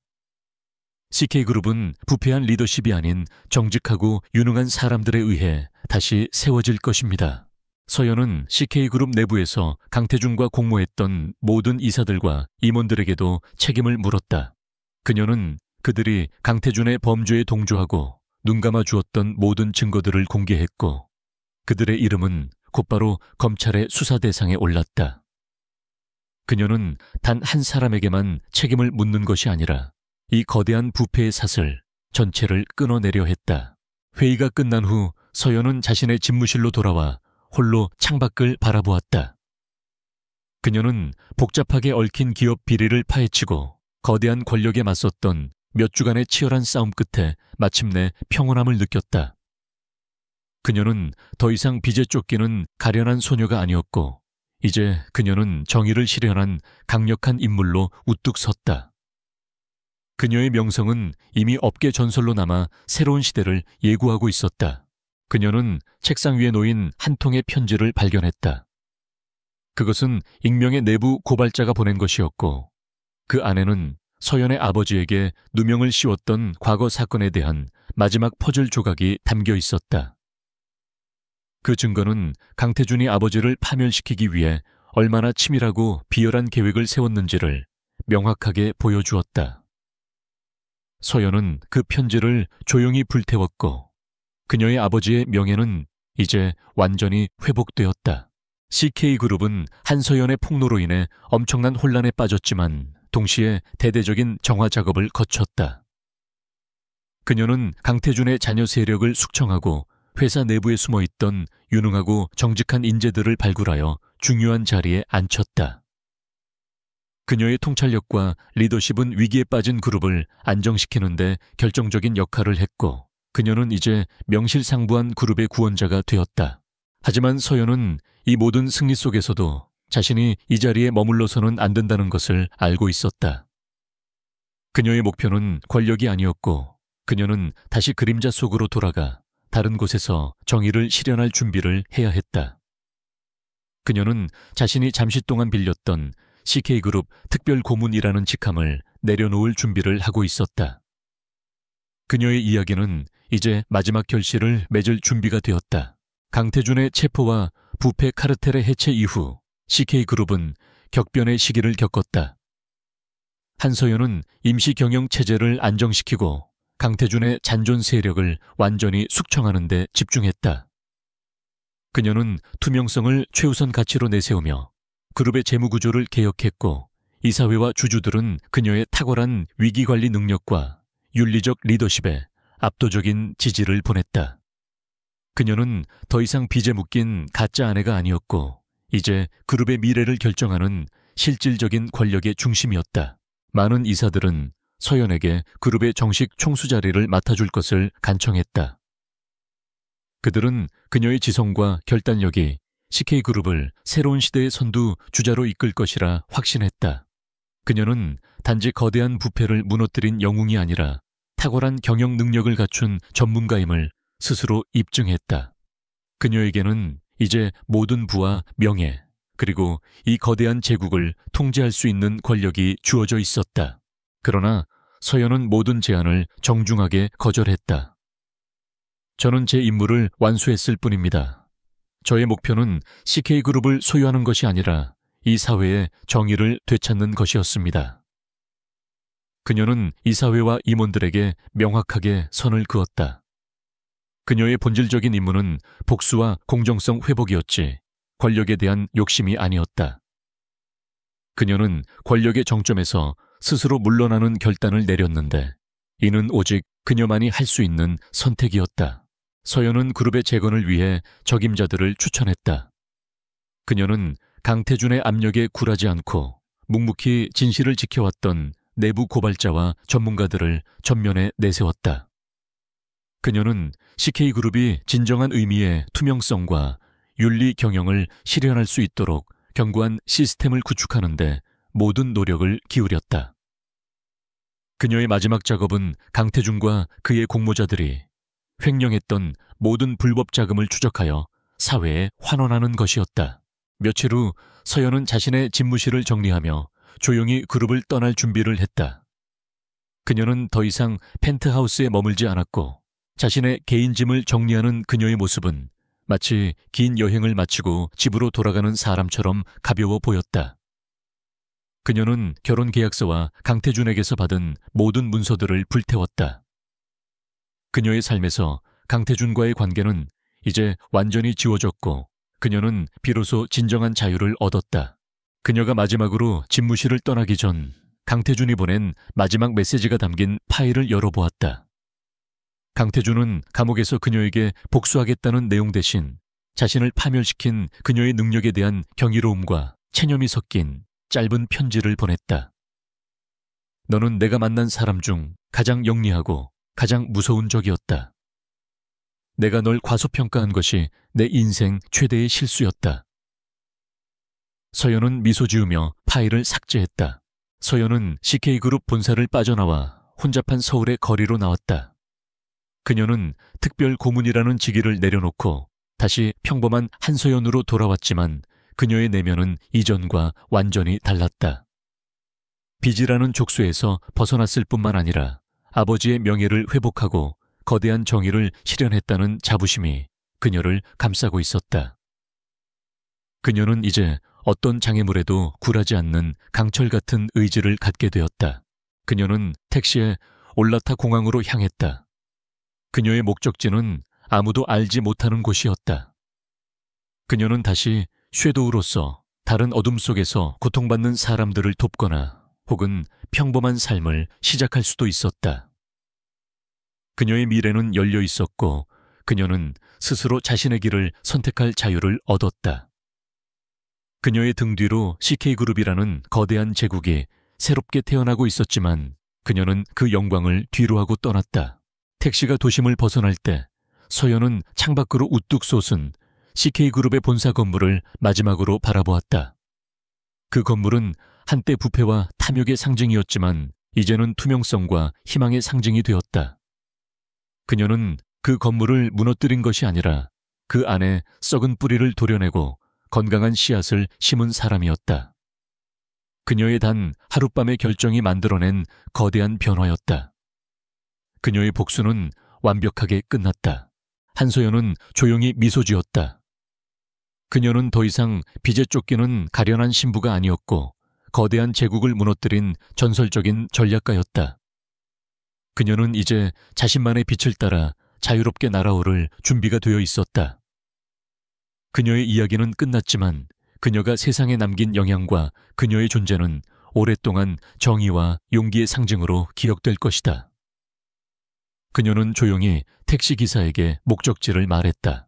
CK그룹은 부패한 리더십이 아닌 정직하고 유능한 사람들에 의해 다시 세워질 것입니다. 서연은 CK그룹 내부에서 강태준과 공모했던 모든 이사들과 임원들에게도 책임을 물었다. 그녀는 그들이 강태준의 범죄에 동조하고 눈감아 주었던 모든 증거들을 공개했고 그들의 이름은 곧바로 검찰의 수사 대상에 올랐다. 그녀는 단 한 사람에게만 책임을 묻는 것이 아니라 이 거대한 부패의 사슬 전체를 끊어내려 했다. 회의가 끝난 후 서연은 자신의 집무실로 돌아와 홀로 창밖을 바라보았다. 그녀는 복잡하게 얽힌 기업 비리를 파헤치고 거대한 권력에 맞섰던 몇 주간의 치열한 싸움 끝에 마침내 평온함을 느꼈다. 그녀는 더 이상 빚에 쫓기는 가련한 소녀가 아니었고 이제 그녀는 정의를 실현한 강력한 인물로 우뚝 섰다. 그녀의 명성은 이미 업계 전설로 남아 새로운 시대를 예고하고 있었다. 그녀는 책상 위에 놓인 한 통의 편지를 발견했다. 그것은 익명의 내부 고발자가 보낸 것이었고 그 안에는 서연의 아버지에게 누명을 씌웠던 과거 사건에 대한 마지막 퍼즐 조각이 담겨 있었다. 그 증거는 강태준이 아버지를 파멸시키기 위해 얼마나 치밀하고 비열한 계획을 세웠는지를 명확하게 보여주었다. 서연은 그 편지를 조용히 불태웠고 그녀의 아버지의 명예는 이제 완전히 회복되었다. CK그룹은 한서연의 폭로로 인해 엄청난 혼란에 빠졌지만 동시에 대대적인 정화 작업을 거쳤다. 그녀는 강태준의 자녀 세력을 숙청하고 회사 내부에 숨어있던 유능하고 정직한 인재들을 발굴하여 중요한 자리에 앉혔다. 그녀의 통찰력과 리더십은 위기에 빠진 그룹을 안정시키는 데 결정적인 역할을 했고 그녀는 이제 명실상부한 그룹의 구원자가 되었다. 하지만 서연은 이 모든 승리 속에서도 자신이 이 자리에 머물러서는 안 된다는 것을 알고 있었다. 그녀의 목표는 권력이 아니었고 그녀는 다시 그림자 속으로 돌아가 다른 곳에서 정의를 실현할 준비를 해야 했다. 그녀는 자신이 잠시 동안 빌렸던 CK그룹 특별고문이라는 직함을 내려놓을 준비를 하고 있었다. 그녀의 이야기는 이제 마지막 결실을 맺을 준비가 되었다. 강태준의 체포와 부패 카르텔의 해체 이후 CK그룹은 격변의 시기를 겪었다. 한서연은 임시 경영 체제를 안정시키고 강태준의 잔존 세력을 완전히 숙청하는 데 집중했다. 그녀는 투명성을 최우선 가치로 내세우며 그룹의 재무구조를 개혁했고 이사회와 주주들은 그녀의 탁월한 위기관리 능력과 윤리적 리더십에 압도적인 지지를 보냈다. 그녀는 더 이상 빚에 묶인 가짜 아내가 아니었고 이제 그룹의 미래를 결정하는 실질적인 권력의 중심이었다. 많은 이사들은 서연에게 그룹의 정식 총수 자리를 맡아줄 것을 간청했다. 그들은 그녀의 지성과 결단력이 CK그룹을 새로운 시대의 선두 주자로 이끌 것이라 확신했다. 그녀는 단지 거대한 부패를 무너뜨린 영웅이 아니라 탁월한 경영 능력을 갖춘 전문가임을 스스로 입증했다. 그녀에게는 이제 모든 부와 명예, 그리고 이 거대한 제국을 통제할 수 있는 권력이 주어져 있었다. 그러나 서연은 모든 제안을 정중하게 거절했다. 저는 제 임무를 완수했을 뿐입니다. 저의 목표는 CK그룹을 소유하는 것이 아니라 이 사회의 정의를 되찾는 것이었습니다. 그녀는 이 사회와 임원들에게 명확하게 선을 그었다. 그녀의 본질적인 임무는 복수와 공정성 회복이었지 권력에 대한 욕심이 아니었다. 그녀는 권력의 정점에서 스스로 물러나는 결단을 내렸는데 이는 오직 그녀만이 할 수 있는 선택이었다. 서연은 그룹의 재건을 위해 적임자들을 추천했다. 그녀는 강태준의 압력에 굴하지 않고 묵묵히 진실을 지켜왔던 내부 고발자와 전문가들을 전면에 내세웠다. 그녀는 CK그룹이 진정한 의미의 투명성과 윤리 경영을 실현할 수 있도록 견고한 시스템을 구축하는 데 모든 노력을 기울였다. 그녀의 마지막 작업은 강태준과 그의 공모자들이 횡령했던 모든 불법 자금을 추적하여 사회에 환원하는 것이었다. 며칠 후 서연은 자신의 집무실을 정리하며 조용히 그룹을 떠날 준비를 했다. 그녀는 더 이상 펜트하우스에 머물지 않았고 자신의 개인 짐을 정리하는 그녀의 모습은 마치 긴 여행을 마치고 집으로 돌아가는 사람처럼 가벼워 보였다. 그녀는 결혼 계약서와 강태준에게서 받은 모든 문서들을 불태웠다. 그녀의 삶에서 강태준과의 관계는 이제 완전히 지워졌고 그녀는 비로소 진정한 자유를 얻었다. 그녀가 마지막으로 집무실을 떠나기 전 강태준이 보낸 마지막 메시지가 담긴 파일을 열어보았다. 강태준은 감옥에서 그녀에게 복수하겠다는 내용 대신 자신을 파멸시킨 그녀의 능력에 대한 경이로움과 체념이 섞인 짧은 편지를 보냈다. 너는 내가 만난 사람 중 가장 영리하고 가장 무서운 적이었다. 내가 널 과소평가한 것이 내 인생 최대의 실수였다. 서연은 미소 지으며 파일을 삭제했다. 서연은 CK그룹 본사를 빠져나와 혼잡한 서울의 거리로 나왔다. 그녀는 특별 고문이라는 직위를 내려놓고 다시 평범한 한서연으로 돌아왔지만 그녀의 내면은 이전과 완전히 달랐다. 빚이라는 족쇄에서 벗어났을 뿐만 아니라 아버지의 명예를 회복하고 거대한 정의를 실현했다는 자부심이 그녀를 감싸고 있었다. 그녀는 이제 어떤 장애물에도 굴하지 않는 강철 같은 의지를 갖게 되었다. 그녀는 택시에 올라타 공항으로 향했다. 그녀의 목적지는 아무도 알지 못하는 곳이었다. 그녀는 다시 섀도우로서 다른 어둠 속에서 고통받는 사람들을 돕거나 혹은 평범한 삶을 시작할 수도 있었다. 그녀의 미래는 열려 있었고 그녀는 스스로 자신의 길을 선택할 자유를 얻었다. 그녀의 등 뒤로 CK그룹이라는 거대한 제국이 새롭게 태어나고 있었지만 그녀는 그 영광을 뒤로하고 떠났다. 택시가 도심을 벗어날 때 서연은 창밖으로 우뚝 솟은 CK그룹의 본사 건물을 마지막으로 바라보았다. 그 건물은 한때 부패와 탐욕의 상징이었지만 이제는 투명성과 희망의 상징이 되었다. 그녀는 그 건물을 무너뜨린 것이 아니라 그 안에 썩은 뿌리를 도려내고 건강한 씨앗을 심은 사람이었다. 그녀의 단 하룻밤의 결정이 만들어낸 거대한 변화였다. 그녀의 복수는 완벽하게 끝났다. 한소연은 조용히 미소 지었다. 그녀는 더 이상 빚에 쫓기는 가련한 신부가 아니었고 거대한 제국을 무너뜨린 전설적인 전략가였다. 그녀는 이제 자신만의 빛을 따라 자유롭게 날아오를 준비가 되어 있었다. 그녀의 이야기는 끝났지만 그녀가 세상에 남긴 영향과 그녀의 존재는 오랫동안 정의와 용기의 상징으로 기억될 것이다. 그녀는 조용히 택시기사에게 목적지를 말했다.